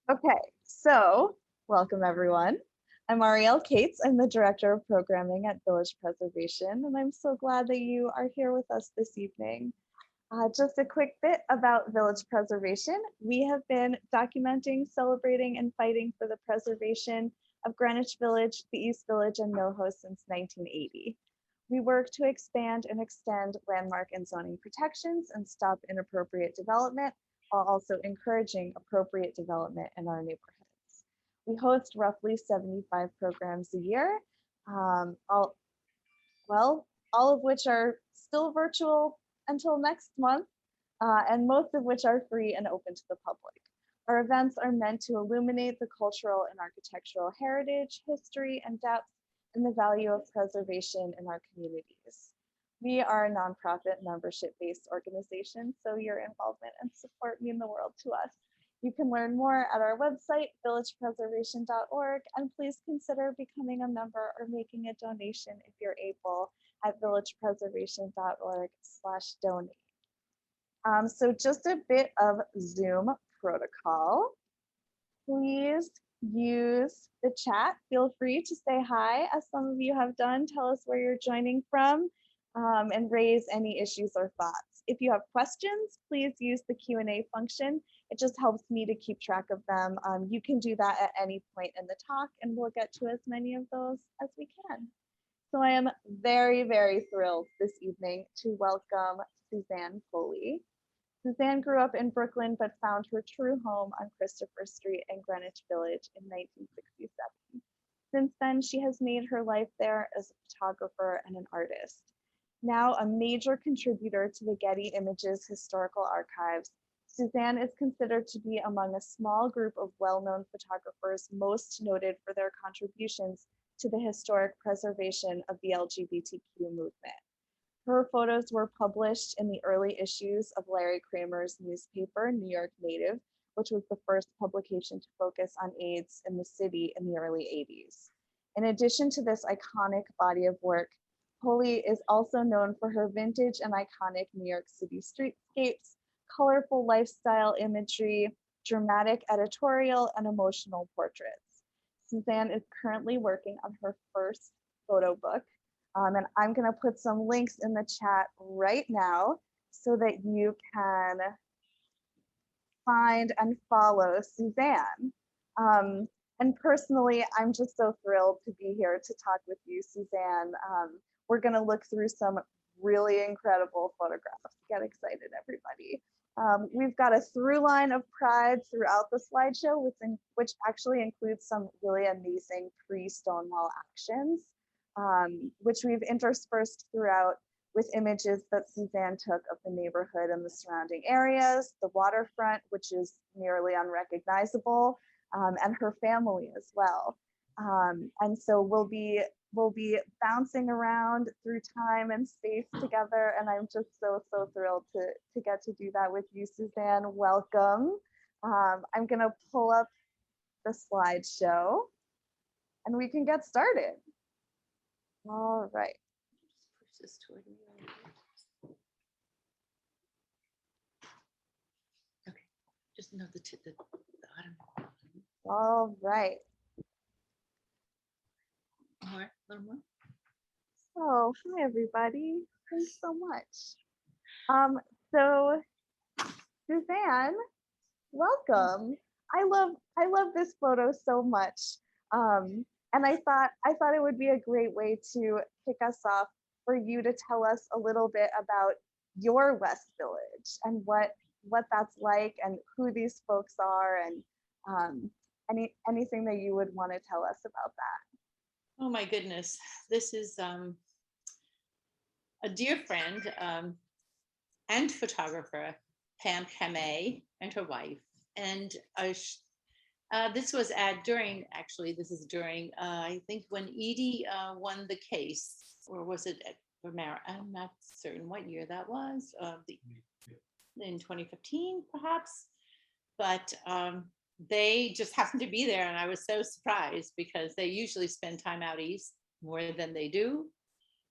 Okay, so welcome everyone. I'm Arielle Cates. I'm the Director of Programming at Village Preservation, and I'm so glad that you are here with us this evening. Just a quick bit about Village Preservation. We have been documenting, celebrating, and fighting for the preservation of Greenwich Village, the East Village, and NoHo since 1980. We work to expand and extend landmark and zoning protections and stop inappropriate development, while also encouraging appropriate development in our neighborhoods. We host roughly 75 programs a year, all of which are still virtual until next month, and most of which are free and open to the public. Our events are meant to illuminate the cultural and architectural heritage, history, and depth, and the value of preservation in our communities. We are a nonprofit membership-based organization, so your involvement and support mean the world to us. You can learn more at our website, villagepreservation.org, and please consider becoming a member or making a donation if you're able at villagepreservation.org/donate. So just a bit of Zoom protocol. Please use the chat. Feel free to say hi, as some of you have done. Tell us where you're joining from, and raise any issues or thoughts. If you have questions, please use the Q&A function. It just helps me to keep track of them. You can do that at any point in the talk, and we'll get to as many of those as we can. So I am very, very thrilled this evening to welcome Suzanne Poli. Suzanne grew up in Brooklyn, but found her true home on Christopher Street in Greenwich Village in 1967. Since then, she has made her life there as a photographer and an artist. Now a major contributor to the Getty Images Historical Archives, Suzanne is considered to be among a small group of well-known photographers most noted for their contributions to the historic preservation of the LGBTQ movement. Her photos were published in the early issues of Larry Kramer's newspaper, New York Native, which was the first publication to focus on AIDS in the city in the early 80s. In addition to this iconic body of work, Poli is also known for her vintage and iconic New York City streetscapes, colorful lifestyle imagery, dramatic editorial, and emotional portraits. Suzanne is currently working on her first photo book, and I'm going to put some links in the chat right now so that you can find and follow Suzanne. And personally, I'm just so thrilled to be here to talk with you, Suzanne. We're going to look through some really incredible photographs. Get excited, everybody. We've got a through line of pride throughout the slideshow, which actually includes some really amazing pre-Stonewall actions, which we've interspersed throughout with images that Suzanne took of the neighborhood and the surrounding areas, the waterfront, which is nearly unrecognizable, and her family as well. And so we'll be bouncing around through time and space together, and I'm just so thrilled to get to do that with you, Suzanne. Welcome. I'm gonna pull up the slideshow and we can get started. All right. Okay, just know the bottom. All right. More, a little more. So, hi everybody. Thanks so much. So Suzanne, welcome. I love this photo so much. And I thought it would be a great way to kick us off for you to tell us a little bit about your West Village and what that's like and who these folks are, and anything that you would want to tell us about that. Oh my goodness, this is a dear friend and photographer, Pam Kamei, and her wife. And this was during, I think when Edie won the case, or was it for Mara? I'm not certain what year that was, in 2015 perhaps, but they just happened to be there, and I was so surprised because they usually spend time out east more than they do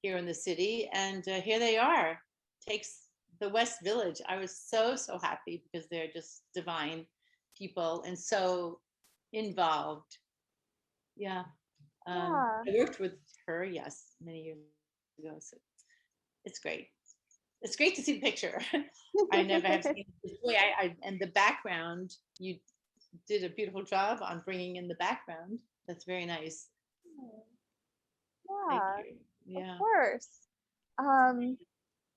here in the city, and here they are. Takes the West Village. I was so happy because they're just divine people and so involved. Yeah. Yeah. I worked with her, yes, many years ago. So it's great. It's great to see the picture. I never have seen it this way. And the background, you did a beautiful job on bringing in the background. That's very nice. Thank Yeah, you. of Yeah. course.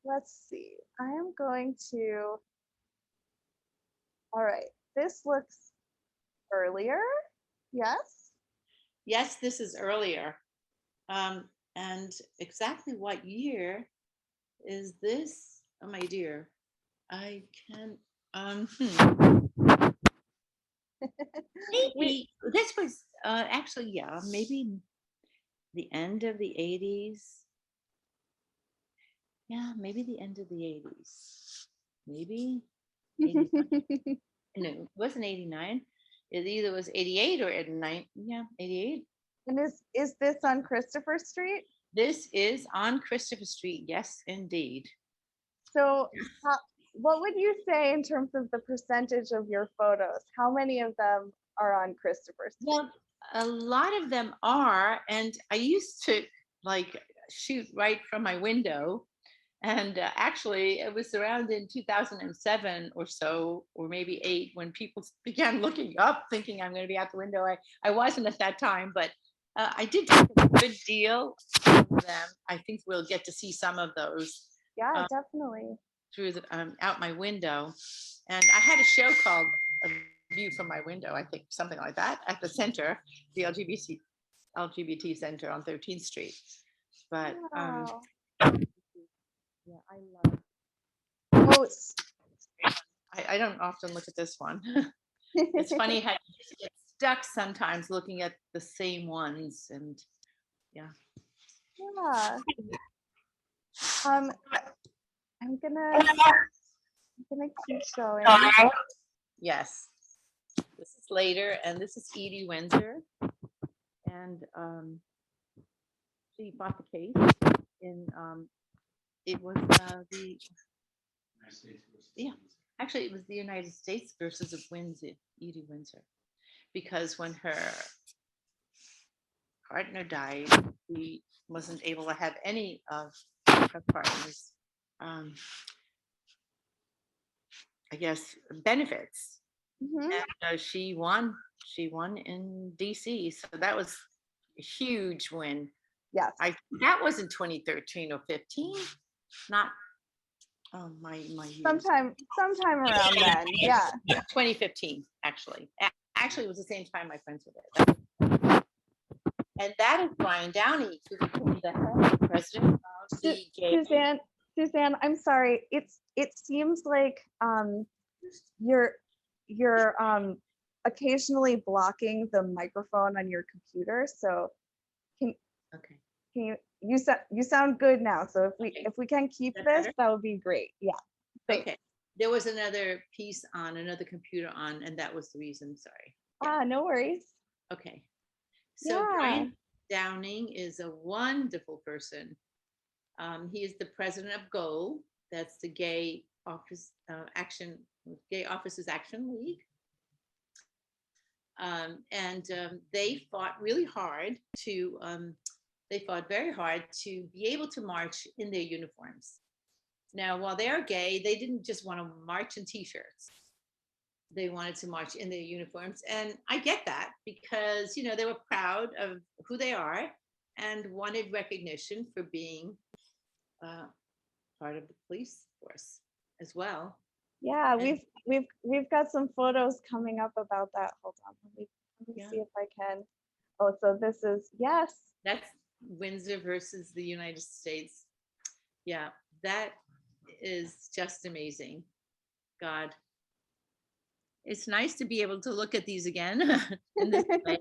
Let's see. I am going to, all right, this looks earlier. Yes. Yes, this is earlier. And exactly what year is this? Oh my dear. I can We, maybe this was actually, yeah, maybe the end of the 80s. Yeah, maybe the end of the 80s. Maybe 89. No, it wasn't 89. It either was 88 or 89. Yeah, 88. and is this on Christopher Street? This is on Christopher Street. Yes, indeed. So, what would you say in terms of the percentage of your photos? How many of them are on Christopher Street? Well, a lot of them are, and I used to like shoot right from my window. And actually, it was around in 2007 or so, or maybe 8, when people began looking up, thinking I'm going to be out the window. I wasn't at that time, but I did take a good deal of them. I think we'll get to see some of those Yeah, definitely. through the out my window. And I had a show called A View from My Window, I think, something like that, at the center, the LGBT Center on 13th Street. But Wow. yeah, I love. Oh, I don't often look at this one. It's funny how you just get stuck sometimes looking at the same ones, and yeah. yeah. I'm gonna keep going. Yes. This is later, and this is Edie Windsor, and she bought the case in it was the yeah, actually it was the United States versus of Windsor, Edie Windsor, because when her partner died, she wasn't able to have any of her partner's, I guess, benefits. Mhm. And she won. She won in DC, so that was a huge win. Yes. That was in 2013 or 15. Not my years. Sometime around then. Yeah. 2015, actually. Actually, it was the same time my friends were there. And that is Brian Downey, who became the head president of the gay. Suzanne, I'm sorry. It seems like you're occasionally blocking the microphone on your computer. So can Okay. you sound good now. So if Okay. we can keep That this, better? that would be great. Yeah. Thanks. Okay. There was another piece on another computer on, and that was the reason. Sorry. Ah, no worries. Okay. So Yeah. Brian Downing is a wonderful person. He is the president of GO. That's the Gay Office Gay Officers Action League. They fought really hard to. They fought very hard to be able to march in their uniforms. Now, while they are gay, they didn't just want to march in t-shirts. They wanted to march in their uniforms. And I get that because, they were proud of who they are and wanted recognition for being part of the police force as well. Yeah, we've got some photos coming up about that. Hold on, let me see if I can. Oh, so this is, yes. That's Windsor versus the United States. Yeah, that is just amazing. God. It's nice to be able to look at these again in this way,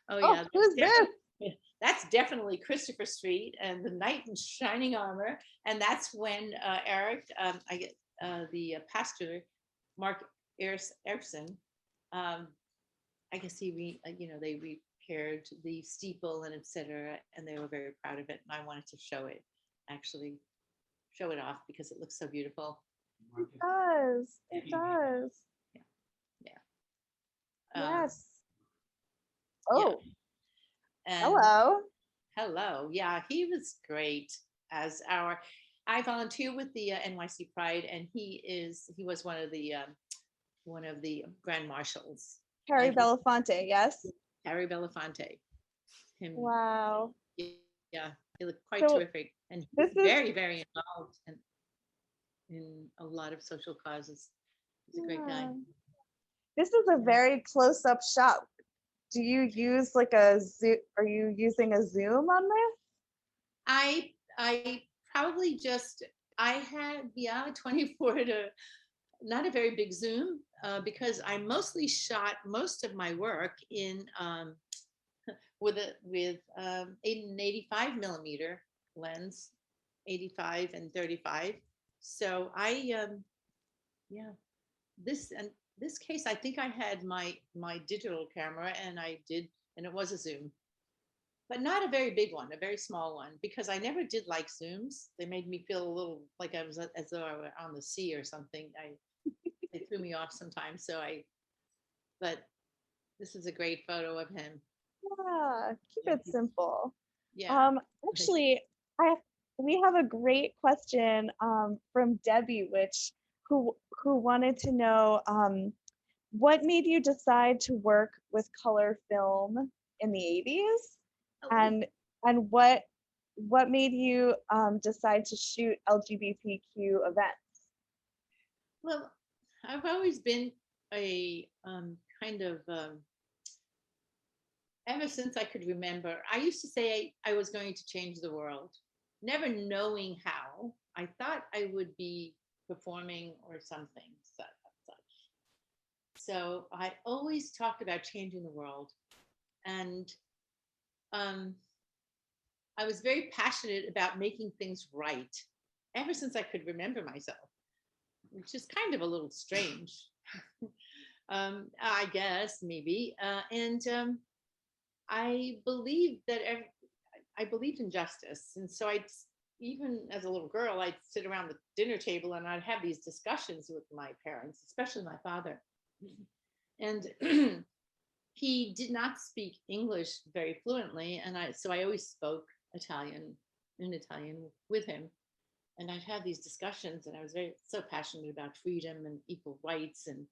Oh yeah, who's this? That's definitely Christopher Street and the knight in shining armor, and that's when Eric, the pastor, Mark Erickson, I guess they repaired the steeple and etc., and they were very proud of it, and I wanted to show it off because it looks so beautiful. It does. It does. Yeah. Yes. Yeah. Oh, And hello. hello. Yeah, he was great as our. I volunteer with the NYC Pride, and he was one of the grand marshals. Harry And he, Belafonte, yes? Harry Belafonte. Him, Wow. yeah, he looked quite So terrific, and he was this is, very, very involved in a lot of social causes. He's a great guy. yeah. This is a Yeah. very close-up shot. Do you use like a Zoom? Are you using a Zoom on this? I probably just I had 24 to not a very big zoom because I mostly shot most of my work in with 85 millimeter lens, 85 and 35. So yeah, this case I think I had my digital camera and it was a zoom, but not a very big one, a very small one, because I never did like zooms. They made me feel a little like I was as though I were on the sea or something. They threw me off sometimes. But this is a great photo of him. Yeah, keep Yeah, it simple. yeah. Actually, I we have a great question from Debbie, who wanted to know what made you decide to work with color film in the 80s, Oh, and and what made you decide to shoot LGBTQ events? well, I've always been a kind of ever since I could remember. I used to say I was going to change the world, never knowing how. I thought I would be performing or something such. So I always talked about changing the world, and um, I was very passionate about making things right ever since I could remember myself, which is kind of a little strange, I guess, maybe. And I believed that I believed in justice. And so even as a little girl, I'd sit around the dinner table and I'd have these discussions with my parents, especially my father. And he did not speak English very fluently. And so I always spoke Italian with him. And I'd have these discussions and I was so passionate about freedom and equal rights. And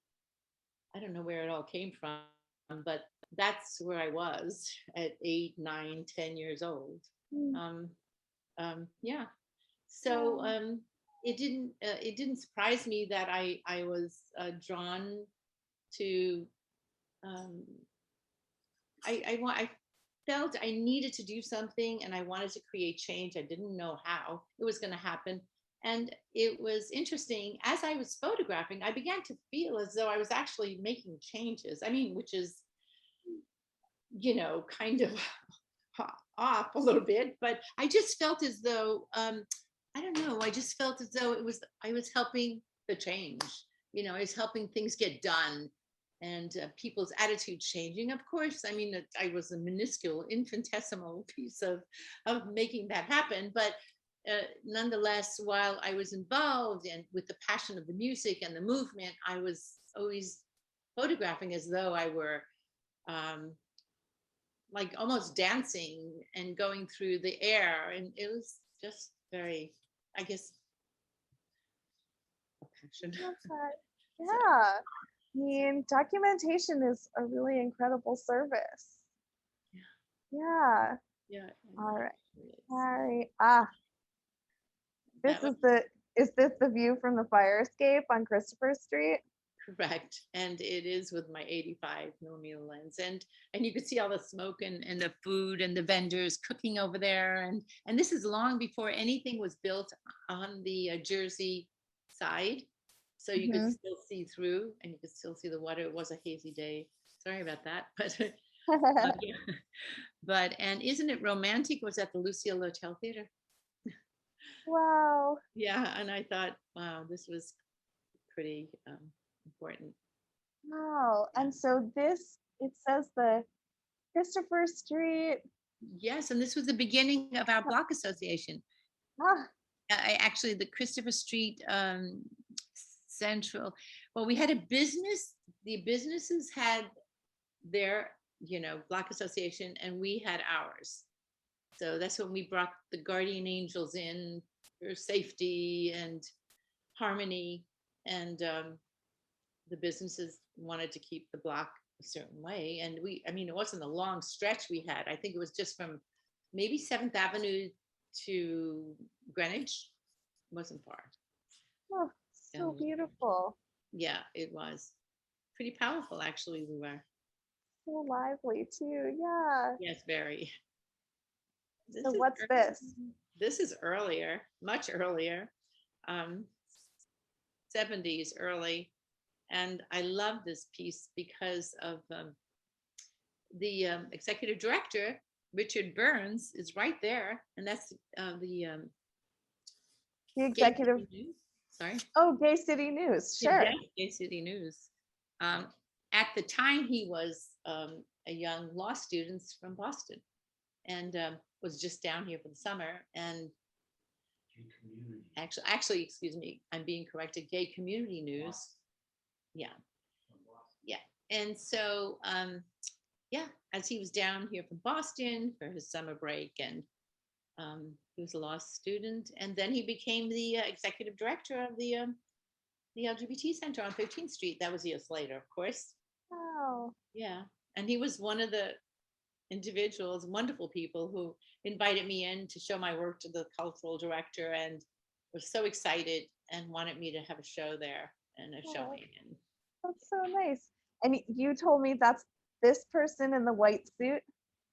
I don't know where it all came from, but that's where I was at 8, 9, 10 years old. Hmm. Yeah. So it didn't surprise me that I was drawn to um, I felt I needed to do something and I wanted to create change. I didn't know how it was going to happen. And it was interesting. As I was photographing, I began to feel as though I was actually making changes. I mean, which is, kind of off a little bit, but I just felt as though, I don't know, I just felt as though I was helping the change. I was helping things get done and people's attitudes changing. Of course, I mean, I was a minuscule, infinitesimal piece of making that happen. But nonetheless, while I was involved and with the passion of the music and the movement, I was always photographing as though I were like almost dancing and going through the air. And it was just very, I guess, a passion. Okay. So, Yeah. I mean, documentation is a really incredible service. Yeah. yeah. All right. It Harry. That was Is this the view from the fire escape on Christopher Street? correct. And it is with my 85 millimeter lens. And you could see all the smoke and the food and the vendors cooking over there. And this is long before anything was built on the Jersey side. So you could still see through and you could still see the water. It was a hazy day. Sorry about that. But yeah. And isn't it romantic? It was at the Lucille Hotel Theater. Wow. Yeah. And I thought, wow, this was pretty important. Wow. And so it says the Christopher Street. Yes, and this was the beginning of our block association. Ah, Actually, the Christopher Street Central. Well, we had a business. The businesses had their, you know, block association, and we had ours. So that's when we brought the guardian angels in for safety and harmony. And the businesses wanted to keep the block a certain way. And I mean, it wasn't a long stretch we had. I think it was just from maybe 7th Avenue to Greenwich. It wasn't far. Oh, so And beautiful. yeah, it was pretty powerful, actually. We were. So lively too. Yeah. Yes, very. So is what's early- this? This is earlier, much earlier, 70s early. And I love this piece because of the executive director, Richard Burns, is right there. And that's the The Gay executive. City News. Sorry. Oh, Gay City News. Sure. Yeah, Gay City News. At the time, he was a young law student from Boston, and was just down here for the summer. And actually, excuse me, I'm being corrected. Gay Community News. Yeah, yeah. And so, yeah, as he was down here from Boston for his summer break, and he was a law student, and then he became the executive director of the LGBT Center on 13th Street. That was years later, of course. Wow. Yeah, and he was one of the individuals, wonderful people, who invited me in to show my work to the cultural director, and was so excited and wanted me to have a show there and a showing. And That's so nice. And you told me that's this person in the white suit.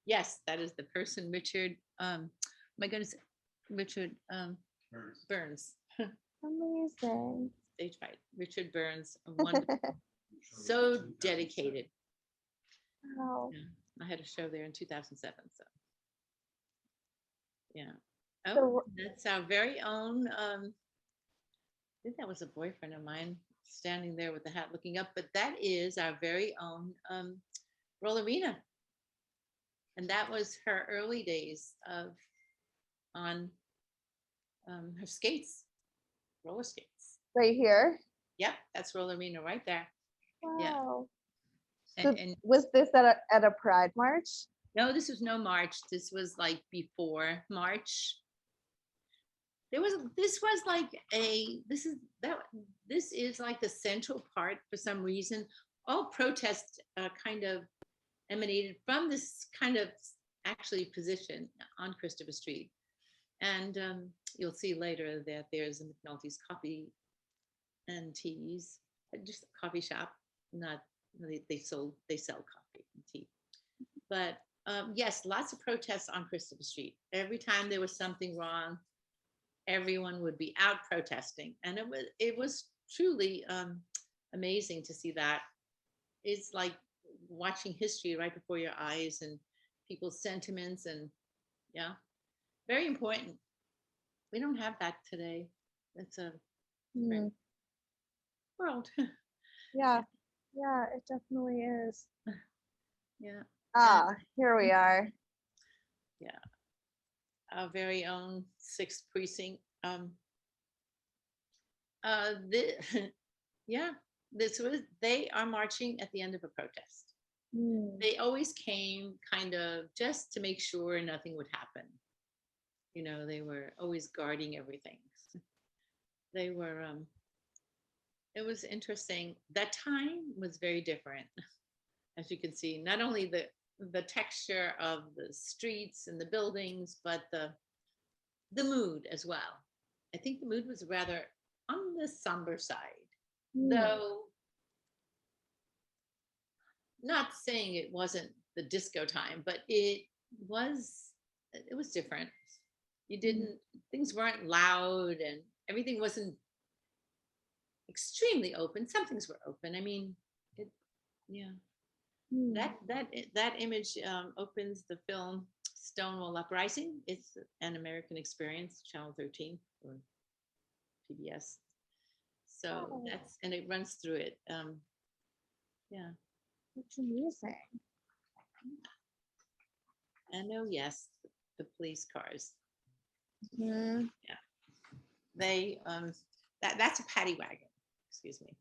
yes, that is the person, Richard. My goodness, Richard Burns. Amazing. Stage fright. Richard Burns, a wonderful, so dedicated. Wow. Yeah, I had a show there in 2007. So yeah. Oh, So- that's our very own. I think that was a boyfriend of mine standing there with the hat looking up, but that is our very own Rollerina. And that was her early days of on her skates, roller skates. Right here. Yep, that's Rollerina right there. Yeah. Wow. And, So and was this at a Pride March? no, this was no March. This was like before March. This was like this is like the central part for some reason. All protests kind of emanated from this kind of actually position on Christopher Street. And you'll see later that there's a McNulty's Coffee and Teas, just a coffee shop. Not they sell coffee and tea. But yes, lots of protests on Christopher Street. Every time there was something wrong, everyone would be out protesting, and it was truly amazing to see that. It's like watching history right before your eyes, and people's sentiments, and yeah, very important. We don't have that today. It's a Hmm. world. Yeah. Yeah, it definitely is. Yeah. Ah, here we are. Yeah. Our very own 6th precinct. Yeah, they are marching at the end of a protest. Hmm. They always came kind of just to make sure nothing would happen. You know, they were always guarding everything. They were, it was interesting. That time was very different. As you can see, not only the texture of the streets and the buildings, but the mood as well. I think the mood was rather on the somber side, though not saying it wasn't the disco time, but it was different. You didn't, things weren't loud, and everything wasn't extremely open. Some things were open. I mean, yeah. That image opens the film Stonewall Uprising. It's an American Experience, Channel 13 or PBS. So and it runs through it. Yeah. That's amazing. And oh yes, the police cars. Mhm. Yeah. They that's a paddy wagon. Excuse me.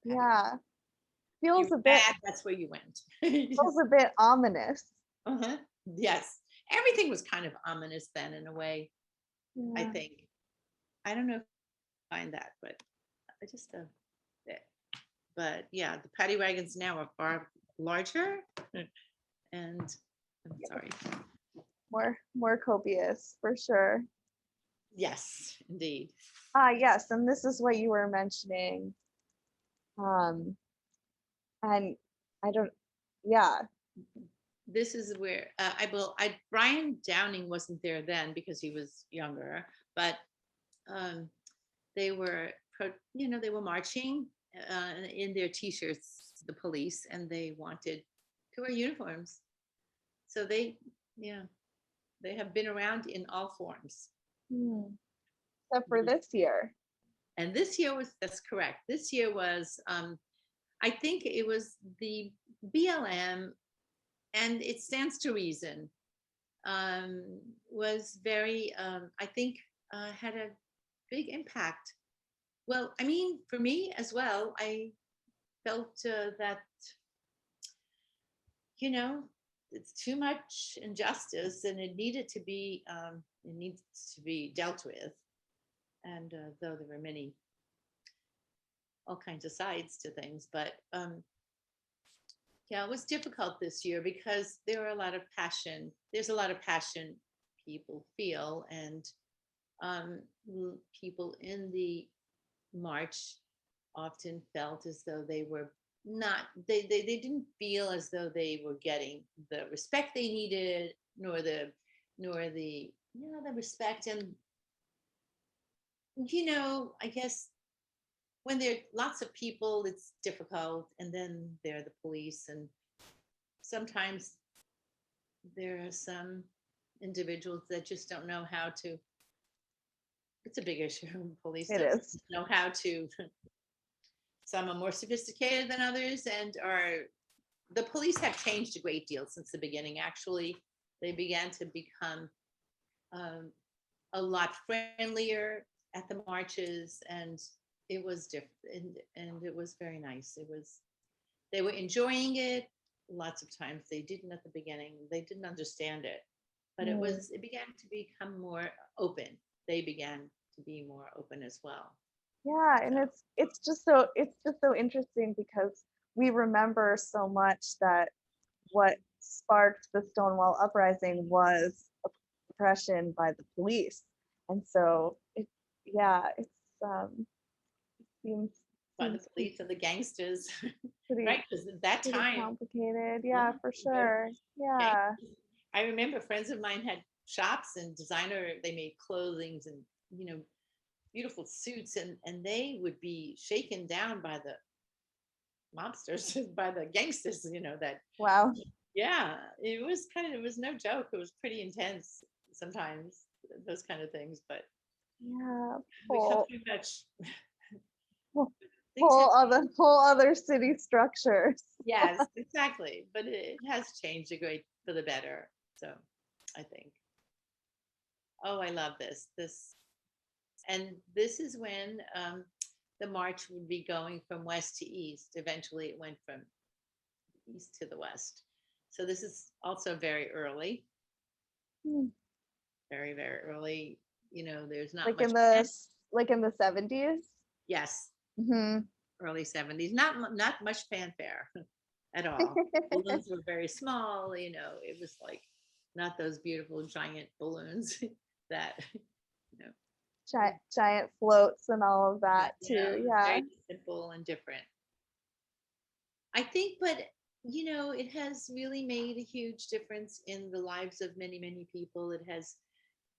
Yeah. You feels were a bit mad, that's where you went. feels a bit ominous. Uh-huh. Yes. Everything was kind of ominous then in a way, I Yeah. think. I don't know if I find that, but I just yeah. But yeah, the paddy wagons now are far larger. And I'm sorry. More copious for sure. Yes, indeed. Yes, and this is what you were mentioning. Um, and I don't, yeah. This is where Brian Downing wasn't there then because he was younger, but um, they were, they were marching in their t-shirts, the police, and they wanted to wear uniforms. So yeah, they have been around in all forms. Except for this year. And this year that's correct. This year was, I think it was the BLM, and it stands to reason, was very, I think, had a big impact. Well, I mean, for me as well, I felt that, it's too much injustice and it needs to be dealt with. And though there were all kinds of sides to things, but yeah, it was difficult this year because there were a lot of passion. There's a lot of passion people feel, and people in the march often felt as though they were not, they didn't feel as though they were getting the respect they needed, nor the the respect. And I guess when there are lots of people, it's difficult. And then there are the police, and sometimes there are some individuals that just don't know how to. It's a big issue. Police It don't is. know how to. Some are more sophisticated than others, and the police have changed a great deal since the beginning. Actually, they began to become a lot friendlier at the marches, and it was different, and it was very nice. They were enjoying it. Lots of times they didn't at the beginning. They didn't understand it, but it began to become more open. They began to be more open as well. Yeah, and it's just so interesting because we remember so much that what sparked the Stonewall uprising was oppression by the police. And so it seems By the police and the gangsters, pretty right? Because at that pretty time, complicated. Yeah, for sure. Yeah. I remember friends of mine had shops and designer, they made clothings and, beautiful suits, and they would be shaken down by the mobsters, by the gangsters, that, Wow. yeah, it was no joke. It was pretty intense sometimes, those kind of things, but Yeah. become too much. Whole other city structures. Yes, exactly. But it has changed a great for the better. So I think. Oh, I love this. And this is when the march would be going from west to east. Eventually, it went from east to the west. So this is also very early, very, very early. There's not Like much. in the 70s. Yes, Mm-hmm. early 70s. Not much fanfare at all. Balloons were very small. It was like not those beautiful giant balloons that Giant floats and all of that too. Yeah. very simple and different. I think, but it has really made a huge difference in the lives of many, many people. It has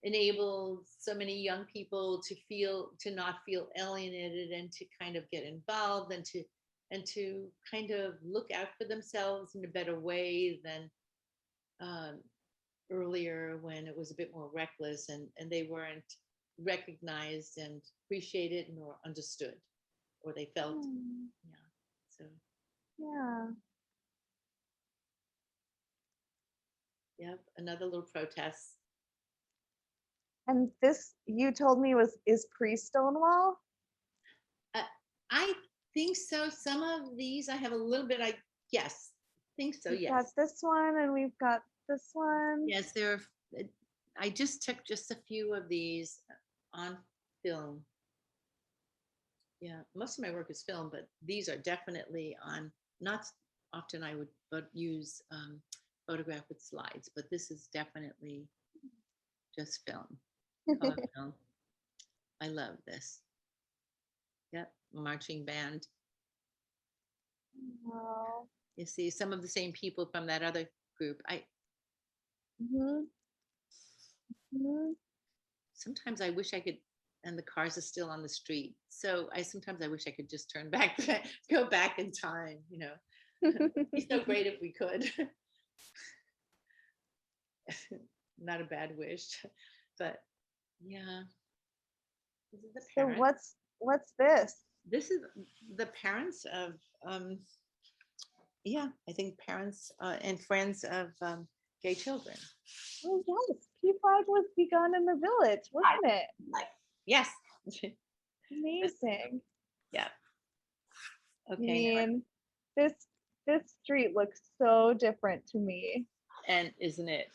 enabled so many young people to not feel alienated and to kind of get involved and to kind of look out for themselves in a better way than earlier, when it was a bit more reckless and they weren't recognized and appreciated nor understood, or they felt so Yeah. yep, another little protest. And this, you told me, is pre-Stonewall? I think so. Some of these I have a little bit, yes, think so, We've yes. got this one and we've got this one. Yes, I just took just a few of these on film. Yeah, most of my work is film, but these are definitely on, not often I would use photograph with slides, but this is definitely just film. Color film. I love this. Yep, marching band. Wow. You see some of the same people from that other group. Mhm. Mhm. Sometimes I wish I could, and the cars are still on the street. So sometimes I wish I could just turn back, go back in time, It'd be so great if we could. Not a bad wish, but yeah. This is the So parents. what's this? This is the parents of, yeah, I think parents and friends of gay children. Oh yes, P5 was begun in the village, wasn't it? Yes. Amazing. Yeah. I Okay. mean, this street looks so different to me. And isn't it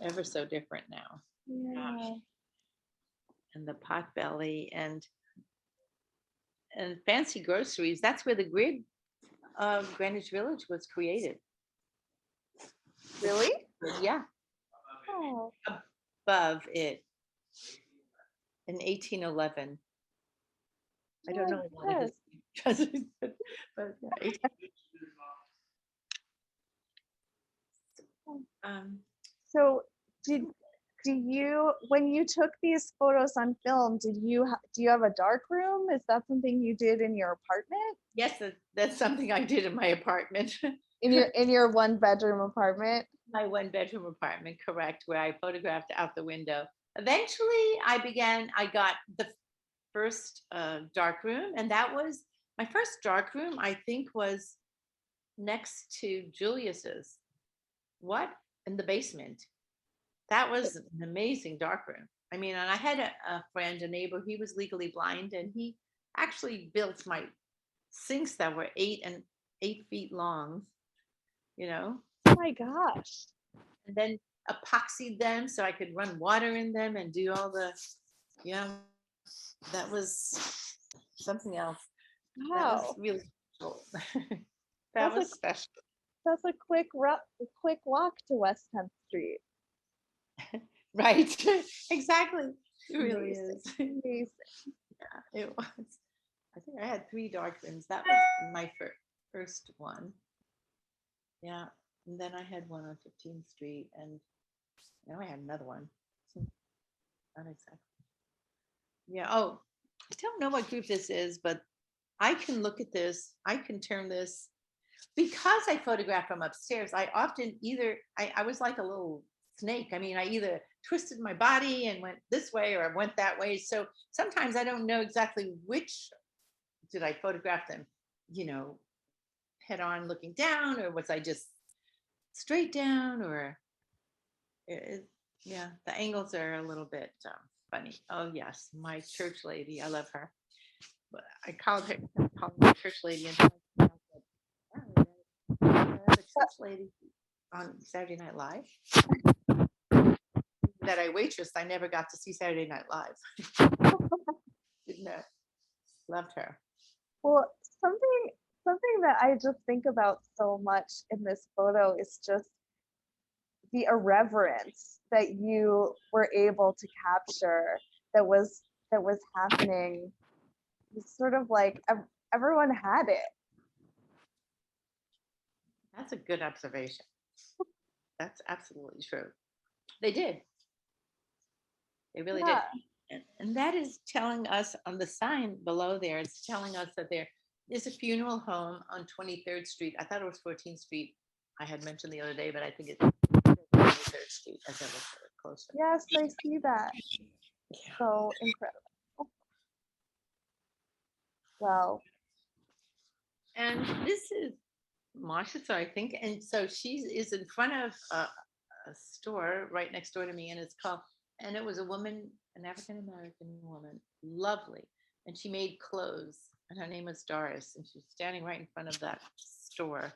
ever so different now? Yeah. And the Potbelly and fancy groceries. That's where the grid of Greenwich Village was created. Really? Yeah. Oh. Above it in 1811. I don't know a lot of history, but So do you, when you took these photos on film, do you have a dark room? Is that something you did in your apartment? yes, that's something I did in my apartment. In your 1-bedroom apartment? My 1-bedroom apartment, correct, where I photographed out the window. Eventually, I got the first dark room, and that was my first dark room. I think was next to Julius's. What? In the basement. That was an amazing dark room. I mean, and I had a friend, a neighbor. He was legally blind, and he actually built my sinks that were 8 feet long. Oh my gosh. And then epoxied them so I could run water in them and do all the, yeah, that was something else. That was Wow. really cool. That's was special. That's a quick walk to West 10th Street. Right. Exactly. It really is. Amazing. Yeah, it was. I think I had 3 dark rooms. That was my first one. Yeah. And then I had one on 15th Street, and now I had another one. Not exactly. Yeah. Oh, I don't know what group this is, but I can look at this. I can turn this, because I photograph from upstairs. I often I was like a little snake. I mean, I either twisted my body and went this way or I went that way. So sometimes I don't know exactly which did I photograph them, head on looking down, or was I just straight down, or yeah, the angles are a little bit funny. Oh yes, my church lady, I love her. But I called her church lady, and the church lady on Saturday Night Live. That I waitressed, I never got to see Saturday Night Live. Didn't know. Loved her. Well, something that I just think about so much in this photo is just the irreverence that you were able to capture that was happening. It's sort of like everyone had it. That's a good observation. That's absolutely true. They did. They really did. And that is telling us on the sign below there, it's telling us that there is a funeral home on 23rd Street. I thought it was 14th Street. I had mentioned the other day, but I think it's 23rd Street as I look closer. Yes, I see that. Yeah. So incredible. Wow. And this is Marsha, so I think, and so she is in front of a store right next door to me, and it was a woman, an African American woman, lovely, and she made clothes. and her name was Doris, and she's standing right in front of that store.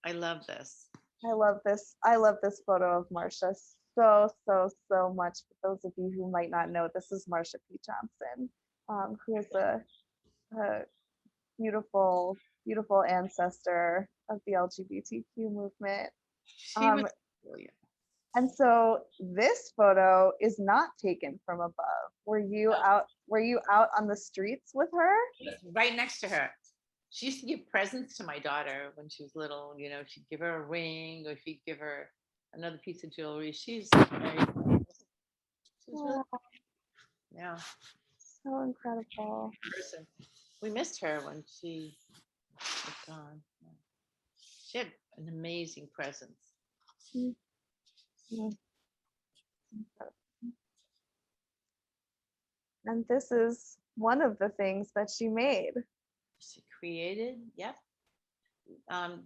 I love this. I love this. I love this photo of Marsha so, so, so much. For those of you who might not know, this is Marsha P. Johnson, who is a beautiful, beautiful ancestor of the LGBTQ movement. She was brilliant. And so this photo is not taken from above. Were you out on the streets with her? Right next to her. She used to give presents to my daughter when she was little. You know, she'd give her a ring, or she'd give her another piece of jewelry. She's really, yeah, so incredible person. We missed her when she was gone. She had an amazing presence. Mm-hmm. And this is one of the things that she made. She created, yep.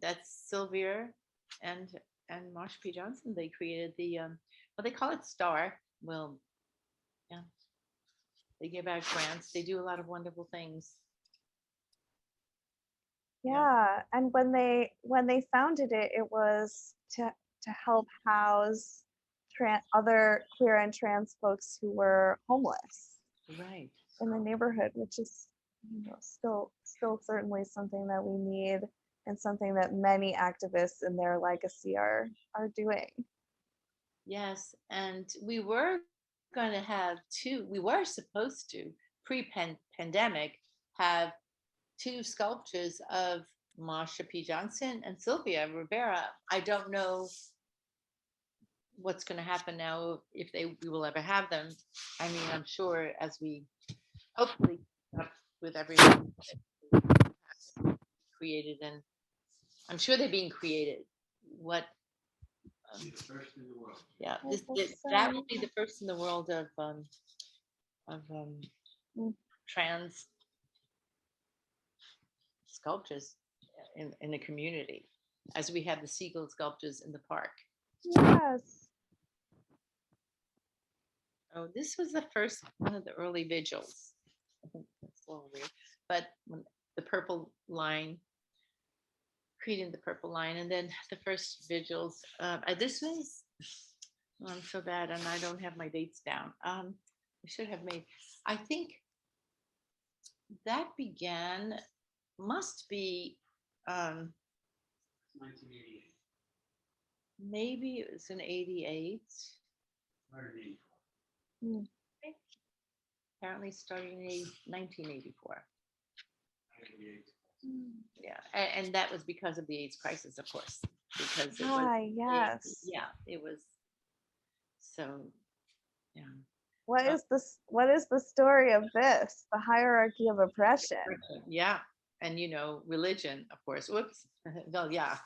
That's Sylvia and Marsha P. Johnson. They created the well, they call it STAR. Well, yeah. They give out grants. They do a lot of wonderful things. Yeah, and when they founded it, it was to help house other queer and trans folks who were homeless, right, in the neighborhood, which is, you know, still certainly something that we need, and something that many activists in their legacy are doing. Yes, and we were going to have we were supposed to pre-pandemic have two sculptures of Marsha P. Johnson and Sylvia Rivera. I don't know what's going to happen now, if we will ever have them. I mean, I'm sure as we hopefully with everything created, and I'm sure they're being created. What? First in the world. Yeah, that will be the first in the world of trans sculptures in the community, as we have the seagull sculptures in the park. Yes. Oh, this was the first one of the early vigils. I think that's a little weird, but when the purple line, creating the purple line, and then the first vigils. This was, oh, I'm so bad, and I don't have my dates down. I should have made. I think that must be 1988. maybe it was in 88. 1984. Apparently starting in 1984. 98. Yeah, and that was because of the AIDS crisis, of course, because it yes. it was so, yeah. What is the story of this? The hierarchy of oppression. Yeah, and you know, religion, of course. Whoops. Well, yeah.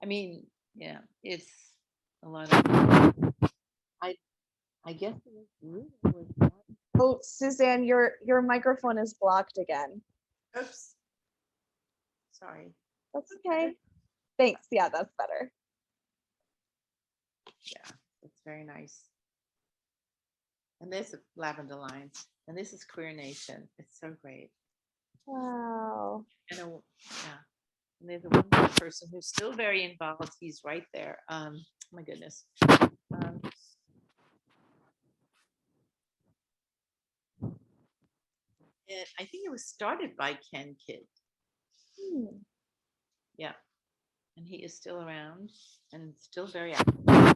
I mean, yeah, it's a lot of. I guess it was. Oh, Suzanne, your microphone is blocked again. Oops. Sorry. That's okay. Thanks. Yeah, that's better. Yeah, it's very nice. And there's a lavender line, and this is Queer Nation. It's so great. Wow. And yeah, and there's a wonderful person who's still very involved. He's right there. Oh my goodness. I think it was started by Ken Kidd. Yeah, and he is still around and still very active.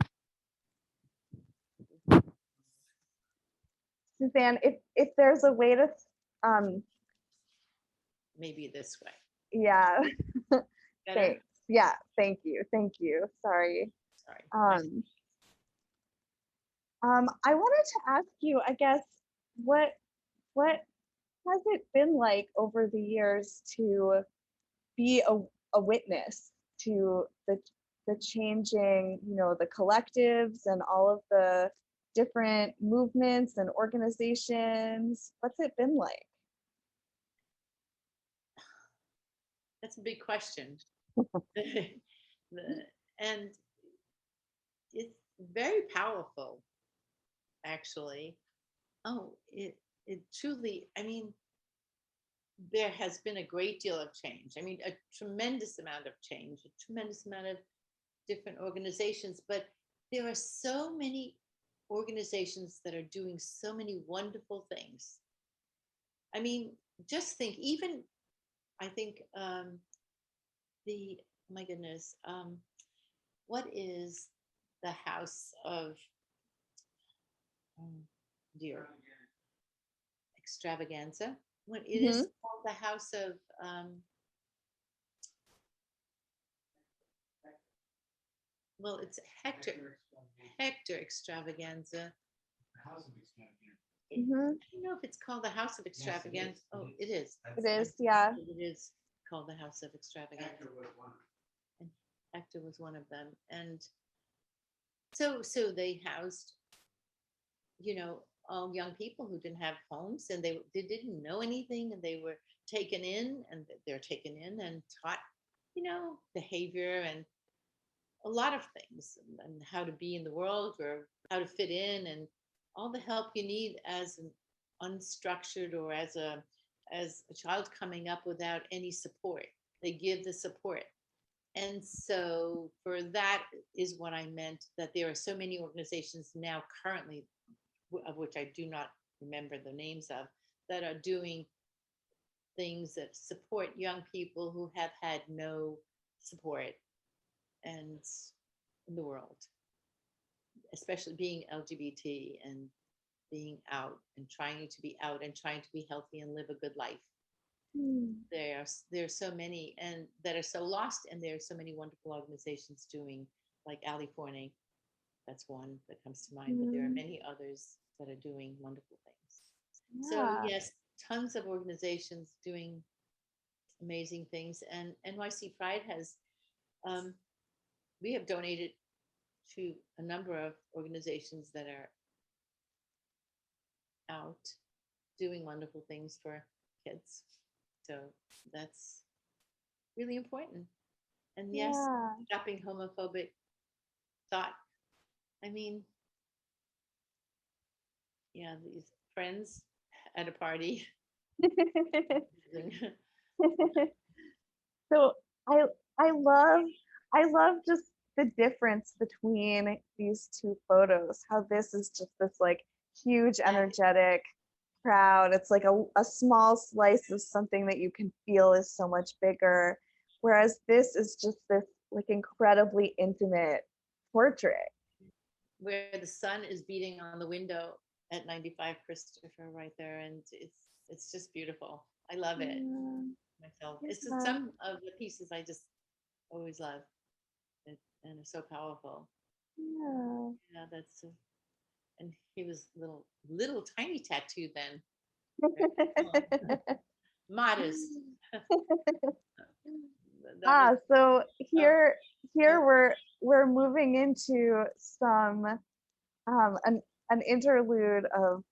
Suzanne, if there's a way to maybe this way. Yeah. Thanks. Yeah, thank you. Sorry. I wanted to ask you, I guess, what has it been like over the years to be a witness to the changing, you know, the collectives and all of the different movements and organizations? What's it been like? That's a big question. And it's very powerful, actually. Oh, it truly, I mean, there has been a great deal of change. I mean, a tremendous amount of change, a tremendous amount of different organizations, but there are so many organizations that are doing so many wonderful things. I mean, just think, even I think my goodness, what is the house of dear extravaganza? What it is called the house of well, it's Hector Extravaganza. House of Extravaganza. I don't know if it's called the House of Extravaganza. Yes, Oh, it is. It is, yeah. It is called the House of Extravaganza. Hector was one. And Hector was one of them. And so they housed, all young people who didn't have homes, and they didn't know anything, and they were taken in, and they're taken in and taught, behavior and a lot of things, and how to be in the world, or how to fit in, and all the help you need as an unstructured, or as a child coming up without any support. They give the support. And so for that is what I meant, that there are so many organizations now currently, of which I do not remember the names of, that are doing things that support young people who have had no support and in the world, especially being LGBT and being out and trying to be out and trying to be healthy and live a good life. There are so many, and that are so lost, and there are so many wonderful organizations doing, like Ali Forney. That's one that comes to mind, but there are many others that are doing wonderful things. So yes, tons of organizations doing amazing things, and NYC Pride has we have donated to a number of organizations that are out doing wonderful things for kids. So that's really important. And yes, stopping homophobic thought. I mean, yeah, these friends at a party. So I love just the difference between these two photos. How this is just this like huge, energetic crowd. It's like a small slice of something that you can feel is so much bigger. Whereas this is just this like incredibly intimate portrait. Where the sun is beating on the window at 95 Christopher right there. And it's just beautiful. I love it myself. It's just some of the pieces I just always love, and are so powerful. Yeah, that's and he was little tiny tattoo then. Modest. So here we're moving into some an interlude of,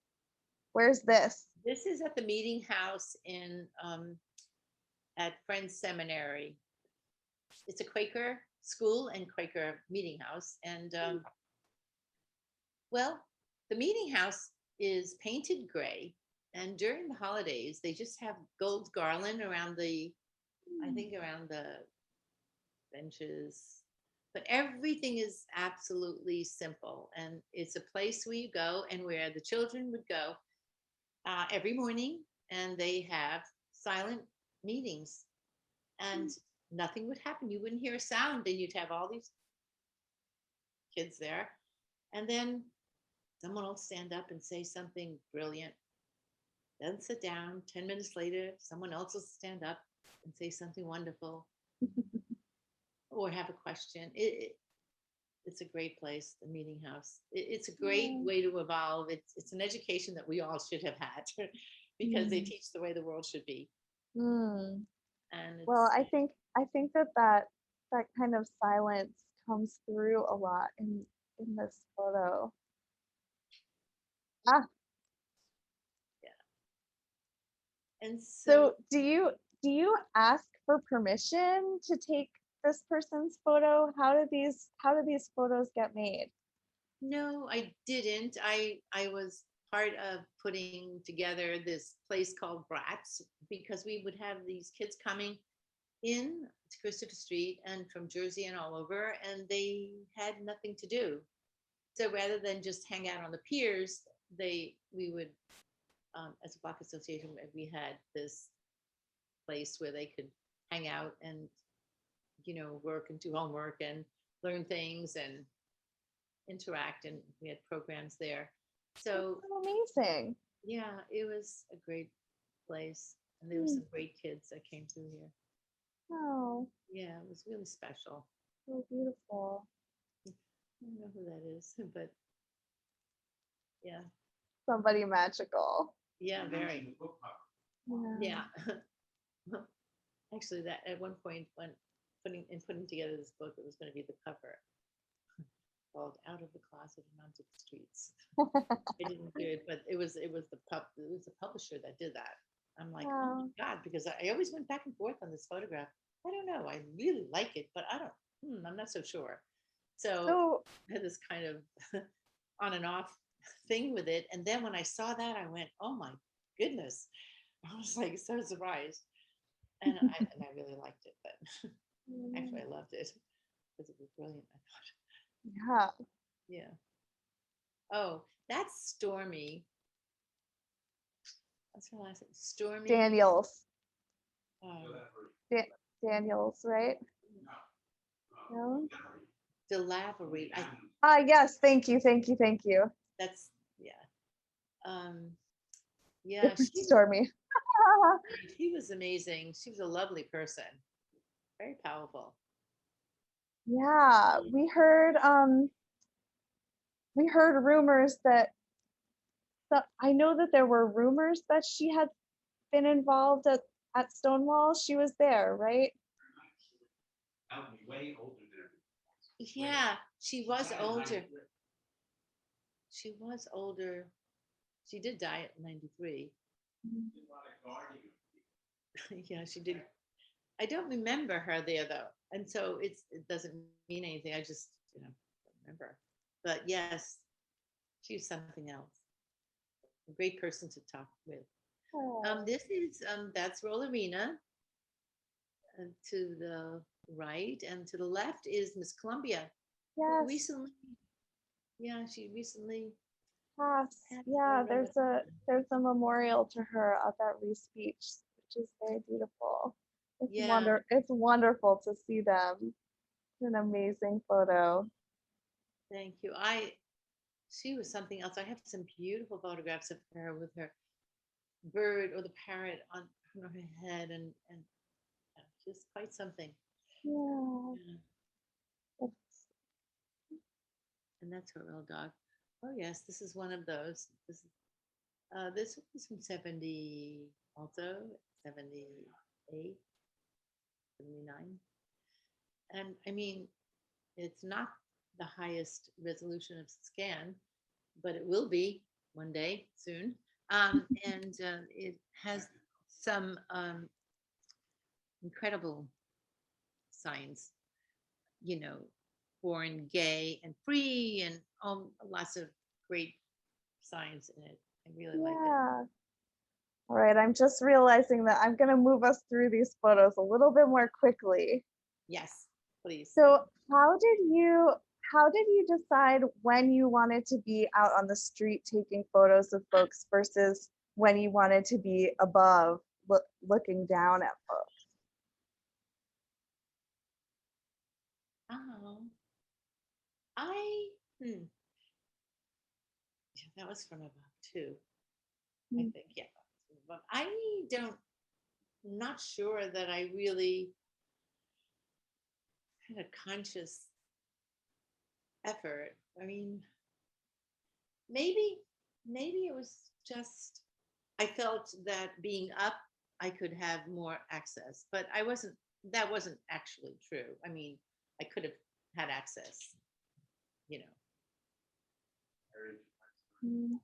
where's this? This is at the meeting house in at Friends Seminary. It's a Quaker school and Quaker meeting house. And well, the meeting house is painted gray. And during the holidays, they just have gold garland around the benches. But everything is absolutely simple. And it's a place where you go and where the children would go every morning. And they have silent meetings. And nothing would happen. You wouldn't hear a sound, and you'd have all these kids there. And then someone will stand up and say something brilliant. Then sit down. 10 minutes later, someone else will stand up and say something wonderful or have a question. It's a great place, the meeting house. It's a great way to evolve. It's an education that we all should have had because they teach the way the world should be. And well, I think that kind of silence comes through a lot in this photo. Yeah. And so do you ask for permission to take this person's photo? How do these photos get made? No, I didn't. I was part of putting together this place called Brats, because we would have these kids coming in to Christopher Street and from Jersey and all over, and they had nothing to do. So rather than just hang out on the piers, we would, as a block association, we had this place where they could hang out and, work and do homework and learn things and interact, and we had programs there. So Amazing. yeah, it was a great place, and there were some great kids that came through here. Oh, Yeah, it was really special. so beautiful. I don't know who that is, but yeah, Somebody magical. yeah, You very, mentioned the book cover. Yeah. yeah. Actually, that at one point when putting together this book, it was going to be the cover called "Out of the Closet and Onto the Streets." I didn't do it, but it was the publisher that did that. I'm like, oh Wow. my God, because I always went back and forth on this photograph. I don't know, I really like it, but I'm not so sure. So So, I had this kind of on and off thing with it, and then when I saw that, I went, oh my goodness, I was like so surprised, and I really liked it. But actually, I loved it because it was brilliant. I thought, yeah. yeah. Oh, that's Stormy. What's her last name? Stormy. Daniels. So Um, that for- Daniels, right? No? DeLavery. Yes, thank you, thank you, thank you. That's yeah. Yeah, Stormy. she was amazing. She was a lovely person. Very powerful. Yeah, we heard rumors that I know that there were rumors that she had been involved at Stonewall. She was there, right? I was way older than everyone. Yeah, she was Died at older. 93. She was older. She did die at 93. Did a lot of guarding of people. Yeah, she did. I don't remember her there though, and so it doesn't mean anything. I just don't remember. But yes, she's something else. A great person to talk with. Oh, This is that's Rollerina to the right, and to the left is Miss Columbia. Who yes, recently, yeah, she recently yes, had yeah. her, There's a memorial to her up at Reese Beach, which is very beautiful. yeah. It's wonderful to see them. It's an amazing photo. Thank you. She was something else. I have some beautiful photographs of her with her bird or the parrot on her head, and just quite something. Yeah. Yeah. That's- And that's her real dog. Oh yes, this is one of those. This was from 70, also 78, 79. And I mean, it's not the highest resolution of scan, but it will be one day soon. And it has some incredible signs, born gay and free, and lots of great signs in it. I really like it. Yeah. All right, I'm just realizing that I'm going to move us through these photos a little bit more quickly. Yes, please. So, how did you decide when you wanted to be out on the street taking photos of folks versus when you wanted to be above looking down at folks? Oh, yeah, that was from above too. I Hmm. think, yeah. But not sure that I really had a conscious effort. I mean, maybe it was just, I felt that being up, I could have more access, but that wasn't actually true. I mean, I could have had access, you know. Hmm.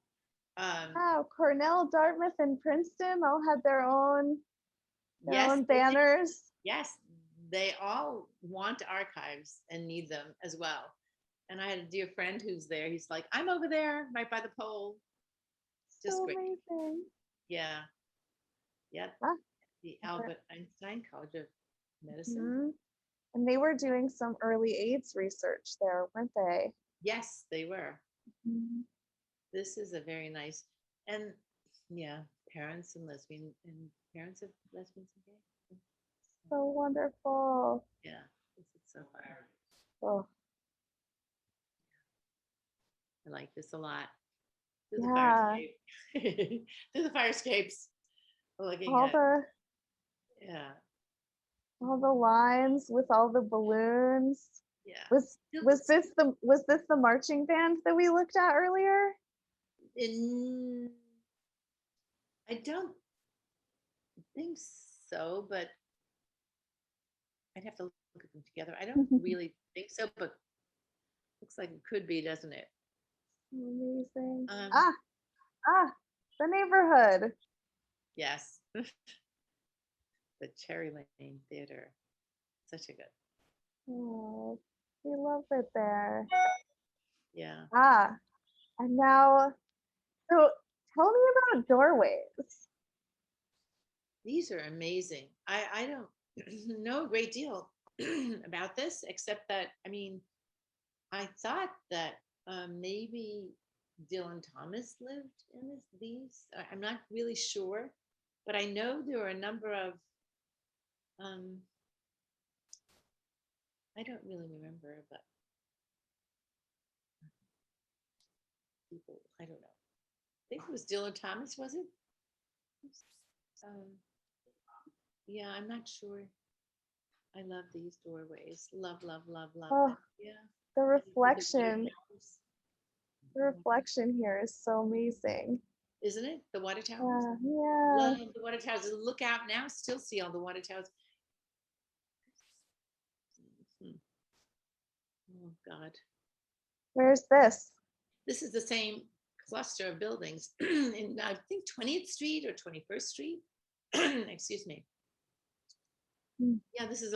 Um, Wow, Cornell, Dartmouth, and Princeton all had their own yes, they did. banners. Yes, they all want archives and need them as well. And I had a dear friend who's there. He's like, I'm over there right by the pole. Just So great. amazing. Yeah. Yep. Ah, The okay. Albert Einstein College of Medicine. Mhm. And they were doing some early AIDS research there, weren't they? Yes, they were. Mhm. This is a very nice, and yeah, parents and lesbian and parents of lesbians and gays. So wonderful. Yeah, this is so fun. Oh, I like this a lot. Through the yeah. firescape. Through the firescapes. Looking All at, the yeah, lines with all the balloons. yeah. Was Still was this the marching band that we looked at earlier? in, I don't think so, but I'd have to look at them together. I don't really think so, but looks like it could be, doesn't it? Amazing. Um, The neighborhood. yes. The Cherry Lane Theater. Such a good. Oh, we love it there. Yeah. And now, so tell me about doorways. These are amazing. I don't know a great deal about this, except that, I mean, I thought that maybe Dylan Thomas lived in these. I'm not really sure, but I know there were a number of, um, I don't really remember, but people, I don't know. I think it was Dylan Thomas, was it? Um, yeah, I'm not sure. I love these doorways. Love, love, love, love Oh, them. Yeah. the And with the water reflection, towers. here is so amazing. Isn't it? The water towers. Yeah. Love the water towers. Look out now, still see all the water towers. Hmm. Oh God. Where's this? This is the same cluster of buildings in, I think, 20th Street or 21st Street. Excuse me. Hmm. Yeah, this is,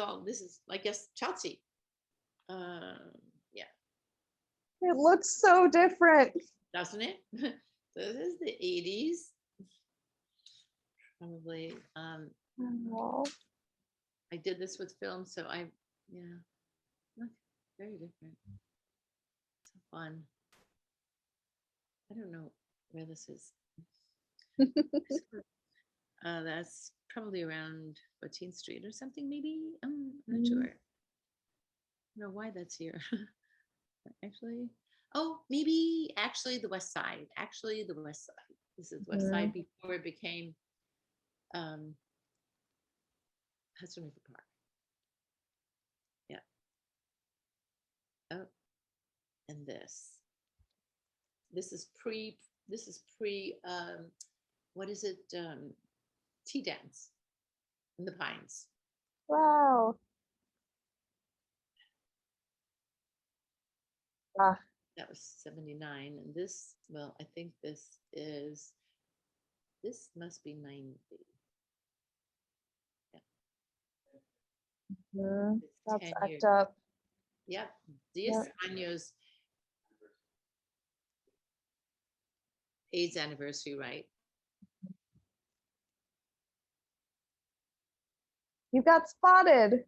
I guess, Chelsea. Yeah, It looks so different. doesn't it? So this is the 80s. Probably. Oh, I did this with film, so yeah, look, very different. So fun. I don't know where this is. That's probably around 14th Street or something, maybe. I'm not sure. I don't know why that's here. Actually, oh, maybe actually the West Side. Actually, the West Side. This is West Side before it became Hudson River Park. Yeah. Oh, and this is pre. What is it? Tea dance in the Pines. wow. That was 79. And this, well, I think this must be 90. Yeah. It's That's 10 years. act up. Yep. 10 años AIDS anniversary, right? You got spotted.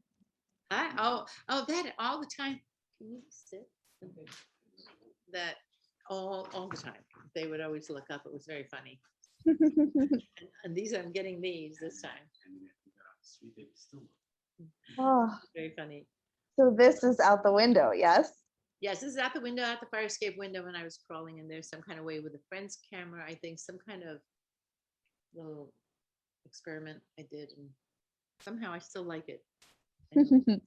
That all the time. Can you sit? That all the time. They would always look up. It was very funny. And these, I'm getting these this time. Oh, Very funny. so this is out the window, yes? Yes, this is out the window, out the fire escape window when I was crawling in there some kind of way with a friend's camera. I think some kind of little experiment I did, and somehow I still like it. Anyway, I'm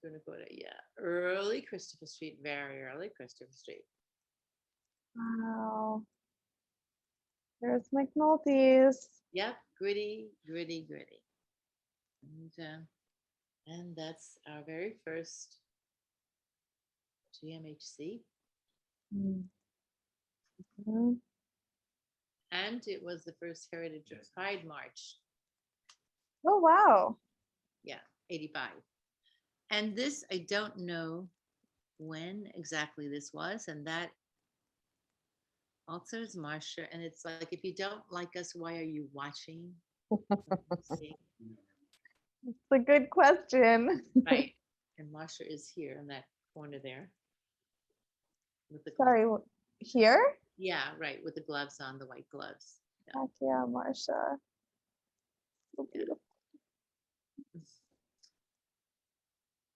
gonna go to, yeah, early Christopher Street, very early Christopher Street. Wow. There's McNulty's. Yep, gritty, gritty, gritty. And that's our very first GMHC. Mm-hmm. And it was the first Heritage Pride March. Oh, wow. Yeah, 85. And this, I don't know when exactly this was. And that Also, it's Marsha, and it's like, if you don't like us, why are you watching? See? It's a good question. Right. And Marsha is here in that corner there with the gloves. Sorry, here? Yeah, right, with the gloves on, the white gloves. Yeah. Heck yeah, Marsha. So Yeah. beautiful.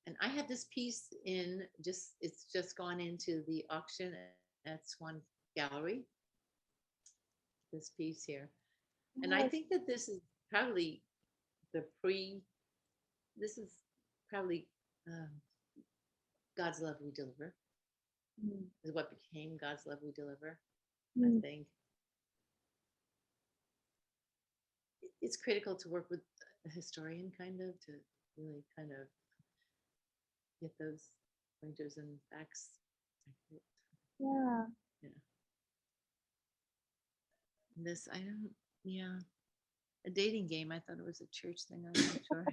And I have this piece in it's just gone into the auction at Swan Gallery. This piece here. And I Yes. think that this is probably this is probably God's Love We Deliver, Mm, is what became God's Love We Deliver, I mm, think. It's critical to work with a historian, kind of, to really kind of get those pointers and facts accurate. yeah. Yeah. This, I don't, yeah. A dating game. I thought it was a church thing. I'm not sure.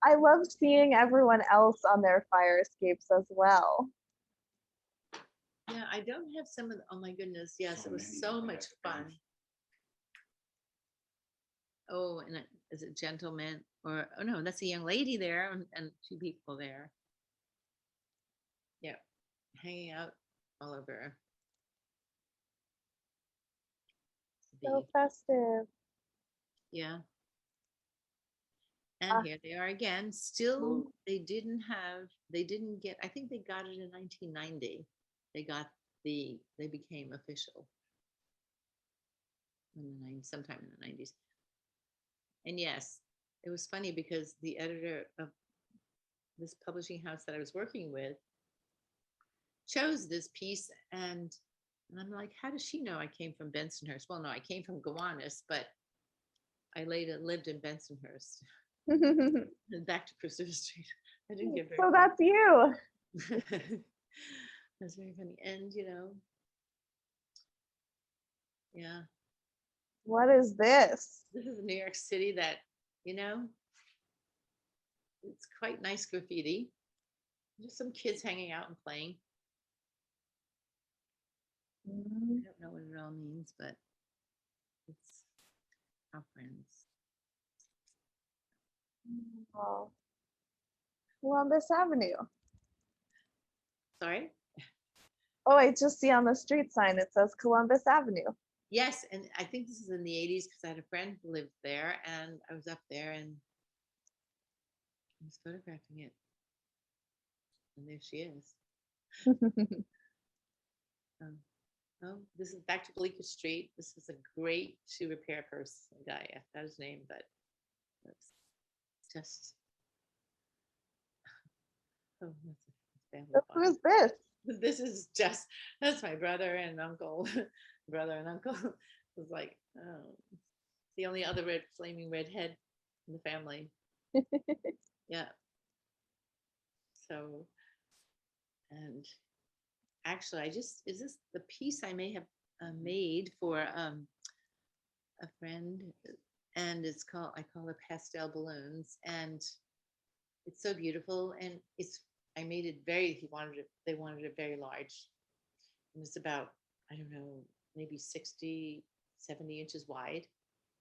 I love seeing everyone else on their fire escapes as well. Yeah, I don't have some of the, oh my goodness. Yes, So it was many so of much that fun. Oh, and is it gentleman or, oh no, that's a young lady there and two people there. Yeah, hanging out all over. So The, festive. yeah. Ah, And here they are again. Still, they didn't get, I think they got it in 1990. They became official in the 90s, sometime in the 90s. And yes, it was funny because the editor of this publishing house that I was working with chose this piece, and I'm like, how does she know I came from Bensonhurst? Well, no, I came from Gowanus, but I later lived in Bensonhurst. so And back to Pursuit Street. I didn't get very that's you. That's very funny. And yeah, What is this? this is New York City that, you know, it's quite nice graffiti. Just some kids hanging out and playing. I Mm, don't know what it all means, but it's our friends. wow. Columbus Avenue. Sorry? Oh, I just see on the street sign it says Columbus Avenue. Yes, and I think this is in the 80s because I had a friend who lived there and I was up there and I was photographing it. And there she is. Oh, this is back to Bleecker Street. This is a great shoe repair person guy. I forgot his name, but it's just oh, that's a family Who's file. this? This is just that's my brother and uncle. Brother and uncle was like the only other flaming redhead in the family. Yeah. So, and actually, is this the piece I may have made for a friend, and I call it Pastel Balloons, and it's so beautiful, and I made it they wanted it very large. It was about, I don't know, maybe 60, 70 inches wide.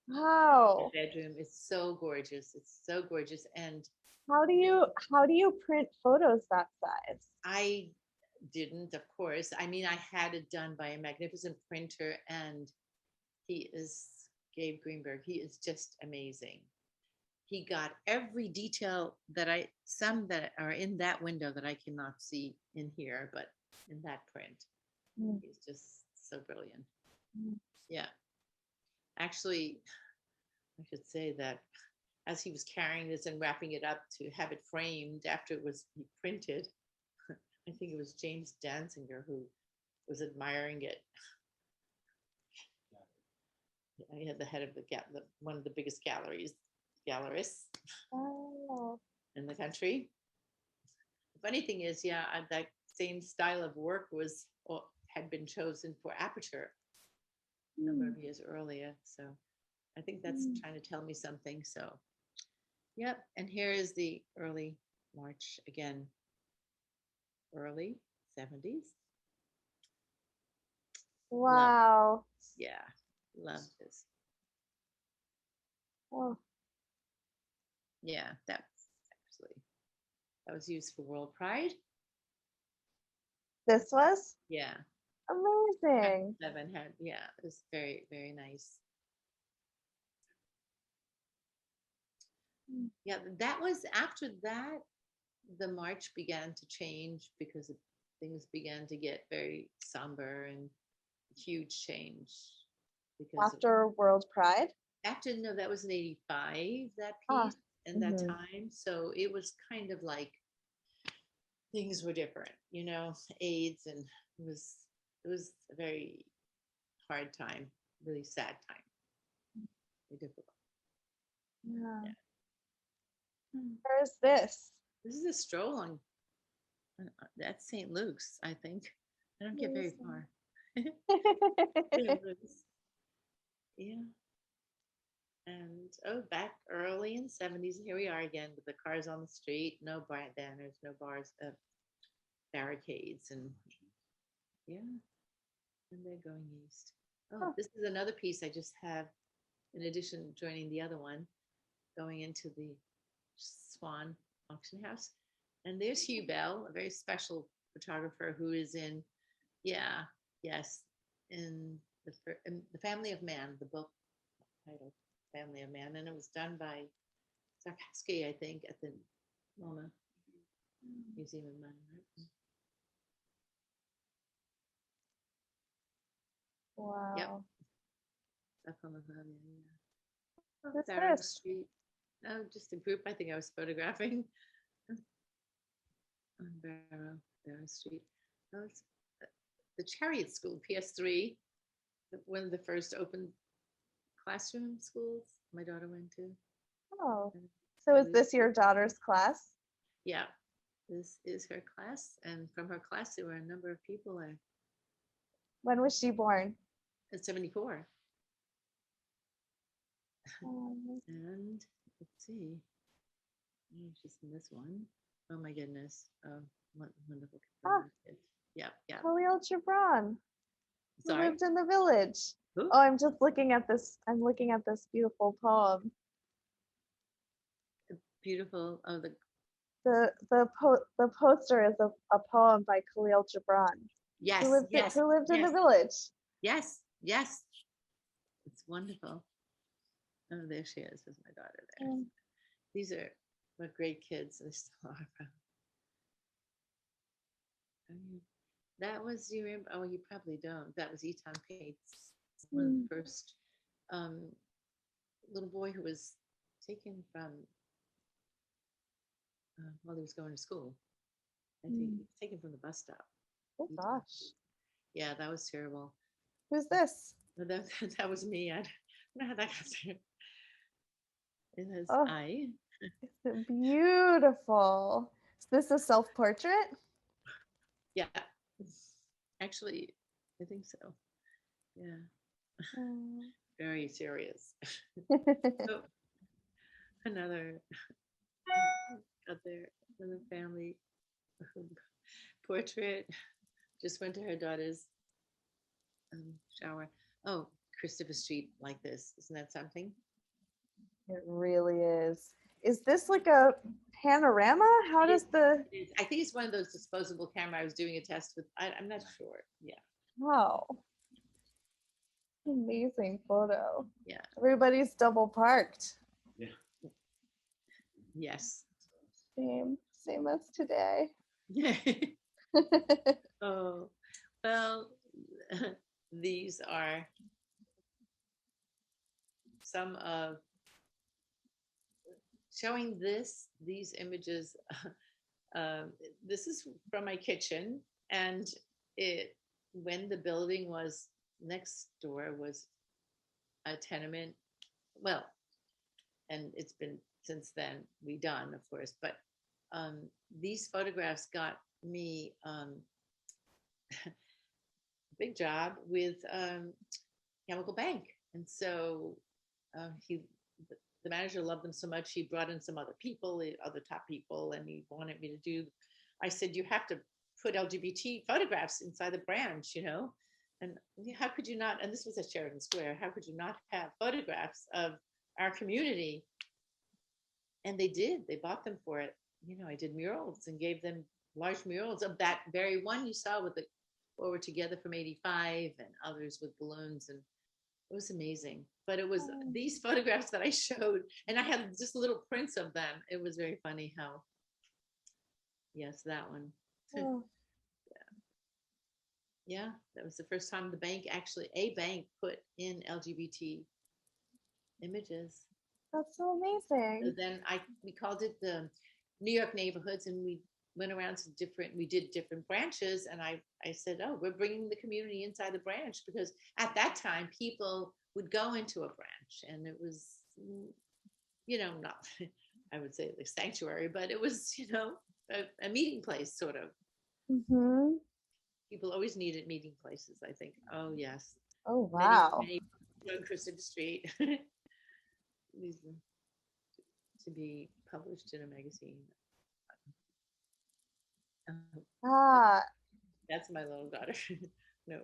Wow. The bedroom is so gorgeous. It's so gorgeous. And How do you print photos that size? I didn't, of course. I mean, I had it done by a magnificent printer, and he is Gabe Greenberg. He is just amazing. He got every detail some that are in that window that I cannot see in here, but in that print. Mm. He's just so brilliant. Mm. Yeah. Actually, I should say that as he was carrying this and wrapping it up to have it framed after it was printed, I think it was James Danziger who was admiring it. I had the head of one of the biggest gallerists Oh. in the country. The funny thing is, yeah, that same style of work had been chosen for Aperture a number of years earlier. So I think that's trying to tell me something. So, yep. And here is the early March again, early 70s. Wow. Yeah, love this. Oh, Yeah, that was used for World Pride. this was Yeah, amazing. 7 had, yeah, it was very, very nice. Yeah, that was after that, the march began to change because things began to get very somber and huge change because After World Pride. after, no, that was in 85, that Ah, piece and that mhm. time. So it was kind of like things were different, AIDS, and it was a very hard time, really sad time, very difficult. Yeah. Yeah. Where's this? This is a stroll on that's St. Luke's, I think. I don't get very Amazing. far. St. Luke's. Yeah. And back early in 70s, here we are again with the cars on the street, no banners, no bars, barricades, and yeah, and they're going east. Oh, Huh. this is another piece I just have, in addition joining the other one, going into the Swan auction house. And there's Hugh Bell, a very special photographer who is in, yeah, yes, in the Family of Man, the book titled Family of Man, and it was done by Sotheby, I think, at the MoMA Museum of Modern Art. Yep, Wow. up on the Pavilion, yeah. What's Barrow this? Street. Oh, just a group I think I was photographing on Barrow Street. Oh, it's the Chariot School, PS3, one of the first open classroom schools my daughter went to. Oh, so is And this your daughter's class? yeah, this is her class, and from her class there were a number of people there. When was she born? At 74. Um, And let's see. She's in this one. Oh my goodness. Oh, wonderful. ah, Yeah, yeah. Khalil Gibran, who Sorry. lived in the village. Who? Oh, I'm just looking at this. I'm looking at this beautiful poem. Beautiful. Oh, The poster is a poem by Khalil Gibran, yes, who lived yes, who lived in the yes, village. yes, yes. It's wonderful. Oh, there she is. There's my daughter there. Mm. These are what great kids. They still are. That was, you remember? Oh, you probably don't. That was Eton Pates, one of the first um, little boy who was taken from while he was going to school. I think he was taken from the bus stop. Oh gosh, Yeah, that was terrible. who's this? But that was me. I don't know how that got there. It was Oh, I. it's beautiful. Is this a self-portrait? Yeah. Actually, I think so. Yeah. Very serious. So another family portrait. Just went to her daughter's shower. Oh, Christopher Street like this. Isn't that something? It really is. Is this like a panorama? How does the I think it's one of those disposable camera. I was doing a test with. I'm not sure. Yeah. wow. Amazing photo. Yeah. Everybody's double parked. Yeah. Yes. Same as today. Oh, well, these are some of showing these images. This is from my kitchen, and when the building was next door was a tenement. Well, and it's been since then redone, of course, but these photographs got me a big job with Chemical Bank, and so the manager loved them so much he brought in some other people, other top people, and he wanted me to do. I said, you have to put LGBT photographs inside the branch, And how could you not? And this was at Sheridan Square. How could you not have photographs of our community? And they did. They bought them for it. You know, I did murals and gave them large murals of that very one you saw with the Forward Together from '85 and others with balloons, and it was amazing. But it was these photographs that I showed, and I had just little prints of them. It was very funny how. Yes, that one. Oh, Yeah, that was the first time a bank put in LGBT images. that's so So amazing. then we called it the New York neighborhoods, and we went around to we did different branches, and I said, oh, we're bringing the community inside the branch, because at that time people would go into a branch, and it was, you know, not, I would say the sanctuary, but it was, you know, a meeting place sort of. Mm-hmm. People always needed meeting places, I think. Oh yes. Oh, wow. Many on Christopher Street. These to be published in a magazine. Ah, That's my little daughter. No,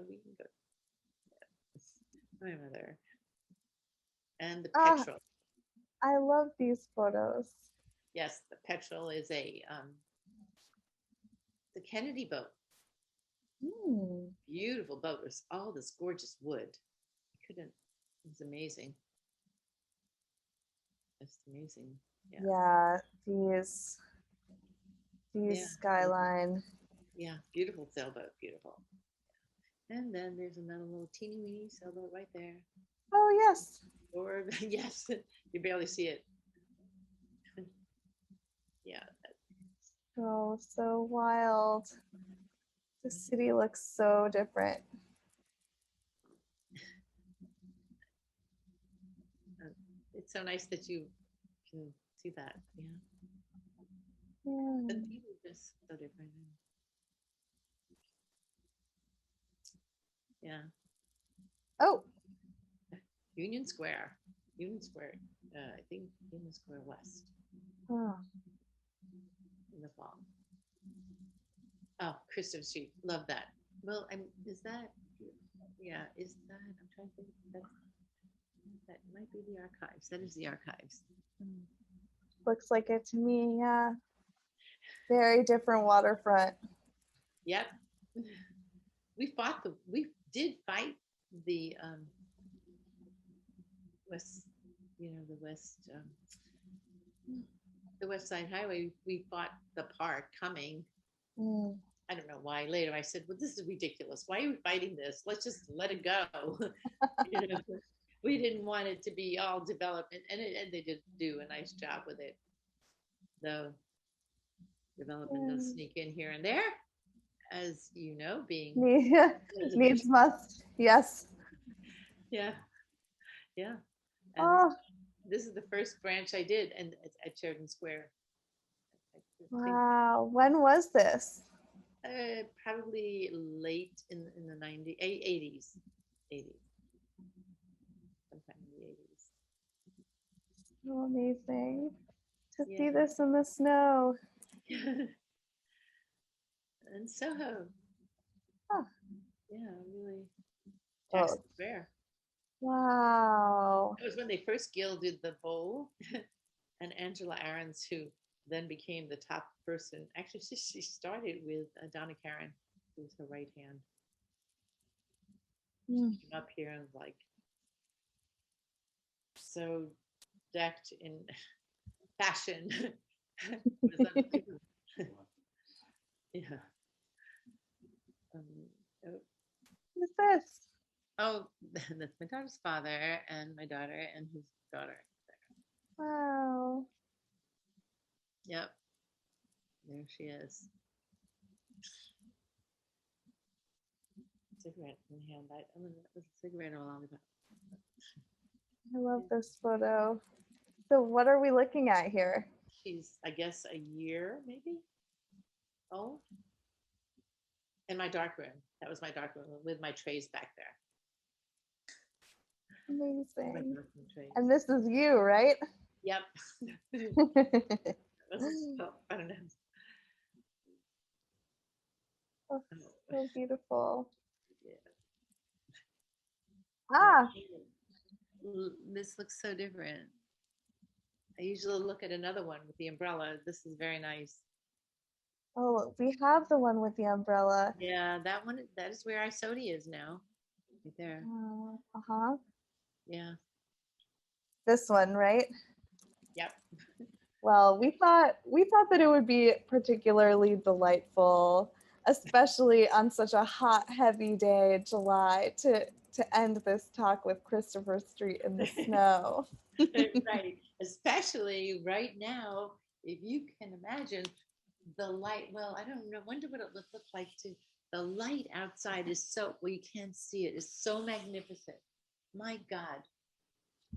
we can go. My mother. And the ah, petrol. I love these photos. Yes, the petrol is the Kennedy boat. Hmm. Beautiful boat. It was all this gorgeous wood. It was amazing. It's amazing. Yeah, these Yeah. skyline. Yeah, beautiful sailboat, beautiful. And then there's another little teeny weeny sailboat right there. Oh, yes. Or yes, you barely see it. Yeah. Oh, so wild. The city looks so different. It's so nice that you can see that. Yeah. Yeah. The people are just so different. Yeah. Oh, Union Square. I think Union Square West oh, in the fall. Oh, Christopher Street. Love that. Well, is that, I'm trying to think. That might be the archives. That is the archives. looks like it to me. Yeah. Very different waterfront. Yep. We did fight the west, the West Side Highway. We fought the park coming. Mm. I don't know why. Later I said, well, this is ridiculous. Why are we fighting this? Let's just let it go. You know, we didn't want it to be all development, and they did do a nice job with it. Though development does sneak in here and there, as you know, being Needs must. Yes. Yeah. And Oh, this is the first branch I did, and it's at Sheridan Square. I think, wow. When was this? probably late in the 80s. Sometime in the 80s. So amazing to Yeah. see this in the snow. And Soho. Huh. Yeah, really. Oh. Jackson Square. Wow. It was when they first gilded the bowl, and Angela Ahrens, who then became the top person. Actually, she started with Donna Karen, who was her right hand. Mm. She came up here and like so decked in fashion. Yeah. What is this? Oh, that's my daughter's father and my daughter and his daughter. Wow. Yep. There she is. Cigarette in hand. That was a cigarette or a lollipop. I love this photo. So what are we looking at here? She's, I guess, a year maybe old. In my dark room. That was my dark room with my trays back there. Amazing. And this is you, right? Yep. I don't know. Oh, so beautiful. Yeah. Ah, This looks so different. I usually look at another one with the umbrella. This is very nice. oh, we have the one with the umbrella. Yeah, that one, that is where Isodi is now. Right there. Uh-huh. Yeah. This one, right? Yep. Well, we thought that it would be particularly delightful, especially on such a hot, heavy day, July, to end this talk with Christopher Street in the snow. Right. Especially right now, if you can imagine the light. Well, I don't know. Wonder what it would look like to. The light outside is so, well, you can't see it. It's so magnificent. My God,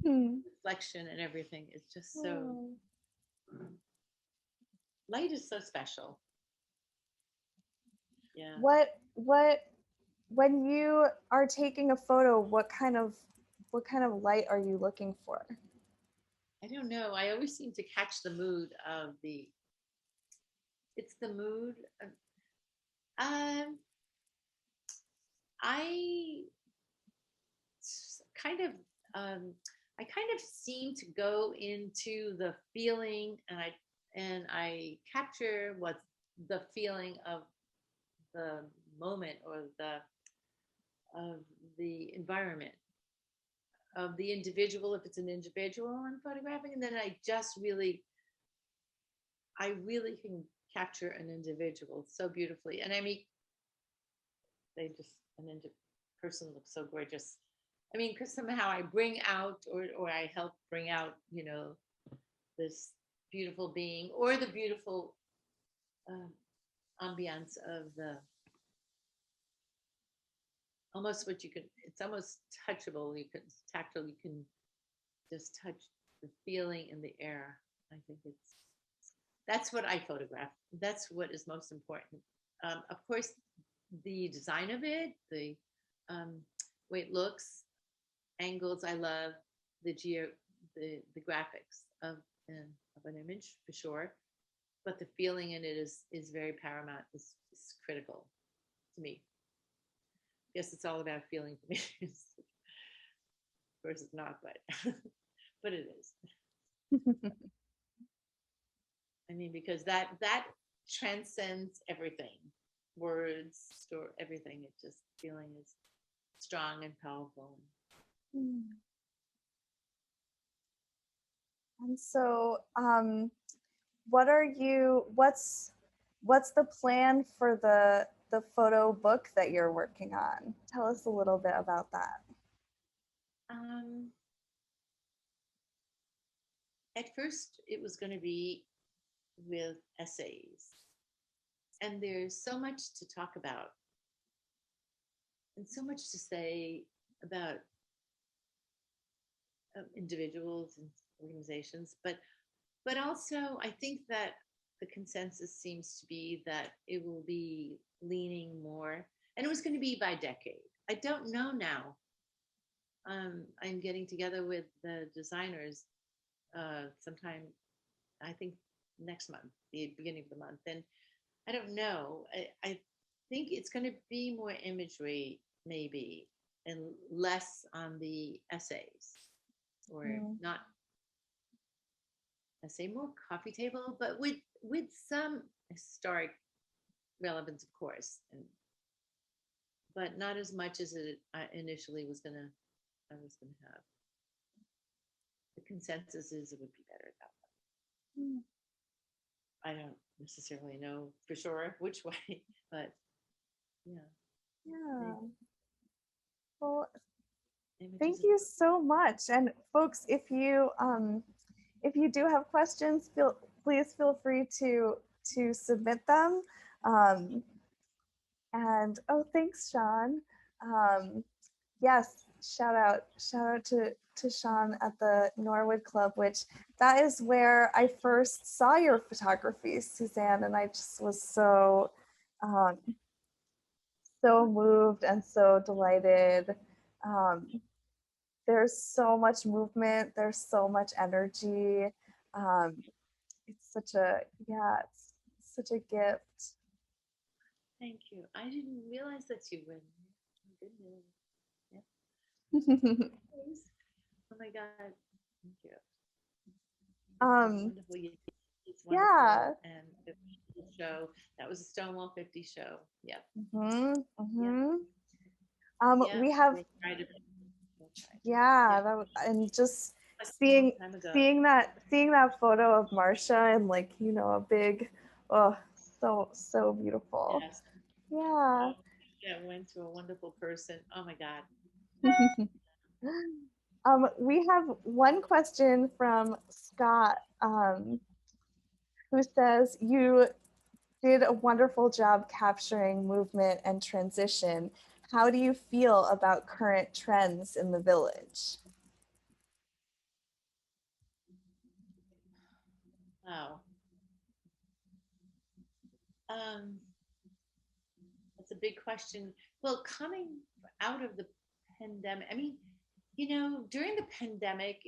Hmm. reflection and everything is just so. Oh. Light is so special. Yeah. What when you are taking a photo, what kind of light are you looking for? I don't know. I always seem to catch the mood of the. It's the mood. Um, I kind of I kind of seem to go into the feeling, and I capture what's the feeling of the moment, or the of the environment, of the individual, if it's an individual I'm photographing. And then I really can capture an individual so beautifully. And I mean, they just person looks so gorgeous. I mean, because somehow I bring out, or I help bring out, this beautiful being, or the beautiful ambiance of the, almost what you could, it's almost touchable. You can, tactile. You can just touch the feeling in the air. I think that's what I photograph. That's what is most important. Of course, the design of it, the way it looks, angles. I love the the graphics of an image for sure, but the feeling in it is very paramount. Is critical to me. I guess it's all about feeling for me. Of course, it's not, but but it is. I mean, because that transcends everything, words, store, everything. It just, feeling is strong and powerful. Hmm. And so, what's the plan for the photo book that you're working on? Tell us a little bit about that. Um, at first, it was going to be with essays, and there's so much to talk about, and so much to say about individuals and organizations, but also I think that the consensus seems to be that it will be leaning more, and it was going to be by decade. I don't know now. I'm getting together with the designers sometime, I think next month, the beginning of the month, and I don't know. I think it's going to be more imagery, maybe, and less on the essays, or Mm. not. I say more coffee table, but with some historic relevance, of course, but not as much as it initially I was gonna have. The consensus is it would be better that way. Mm. I don't necessarily know for sure which way, but yeah. Yeah. Well, thank Images. you so much. And folks, if you do have questions, please feel free to submit them. Um, and oh, thanks, Sean. Yes, shout out to Sean at the Norwood Club, which that is where I first saw your photography, Suzanne, and I just was um, so moved and so delighted. Um, there's so much movement, there's so much energy. Um, it's such a it's such a gift. Thank you. I didn't realize that you were. Oh, goodness. Yeah. Oh my God. Thank you. Um, Wonderful. It's yeah. wonderful. And the show, that was a Stonewall 50 show. Yep. Mhm, Yeah. mhm. Yeah. We have, We'll try to. We'll try to. yeah, Yeah. that was, and just That's a long seeing time ago. seeing that photo of Marsha and like, you know, a big, oh, so beautiful. Yes. Yeah. Oh, yeah. Went to a wonderful person. Oh my God. We have one question from Scott, who says, you did a wonderful job capturing movement and transition. How do you feel about current trends in the village? Wow. That's a big question. Well, coming out of the pandemic, I mean, you know, during the pandemic,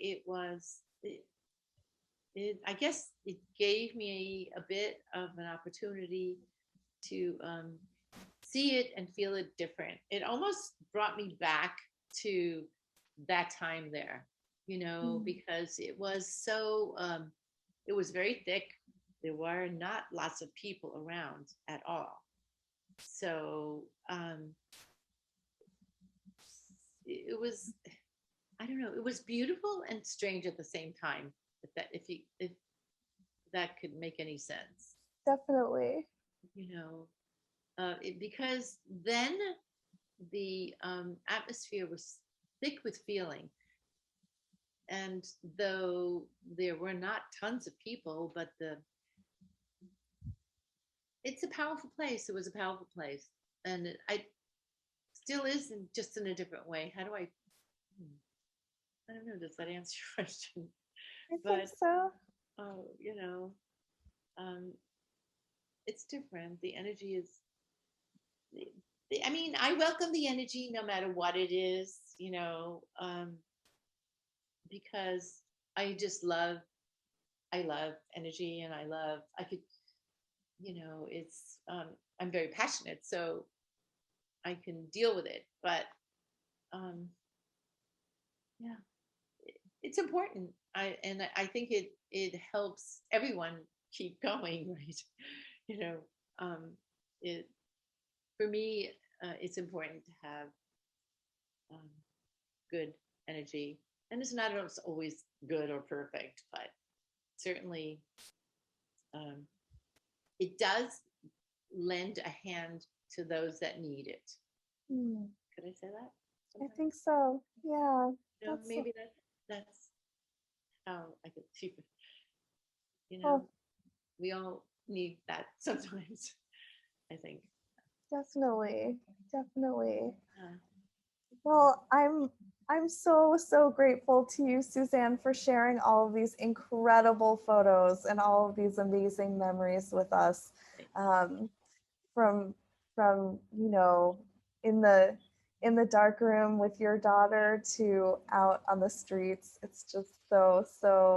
I guess it gave me a bit of an opportunity to see it and feel it different. It almost brought me back to that time there, you know, because it was very thick. There were not lots of people around at all. So it was, I don't know, it was beautiful and strange at the same time. If that could make any sense, Definitely. you know, because then the atmosphere was thick with feeling. And though there were not tons of people, but it's a powerful place. It was a powerful place, and I still is, just in a different way. How do I don't know. Does that answer your question? I think But so. you know, um, it's different. The energy is. I mean, I welcome the energy no matter what it is. You know, because I just love. I love energy, and I could. You know, it's. I'm very passionate, so I can deal with it. But um, yeah, it's important. I think it helps everyone keep going, right? You know, um, it for me, it's important to have um, good energy, and it's not always good or perfect, but certainly um, it does lend a hand to those that need it. Hmm. Could I say that? I Sometimes? think so. Yeah. You know, That's maybe that's how I could keep it. You know, oh, we all need that sometimes. I think. definitely. Definitely. Uh, Well, I'm so grateful to you, Suzanne, for sharing all of these incredible photos and all of these amazing memories with us. Um, from you know, in the dark room with your daughter to out on the streets. It's just so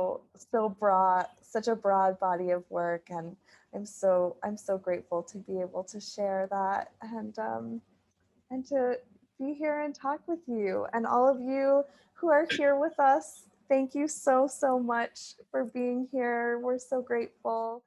broad, such a broad body of work, and I'm so grateful to be able to share that and to be here and talk with you. And all of you who are here with us, thank you so much for being here. We're so grateful.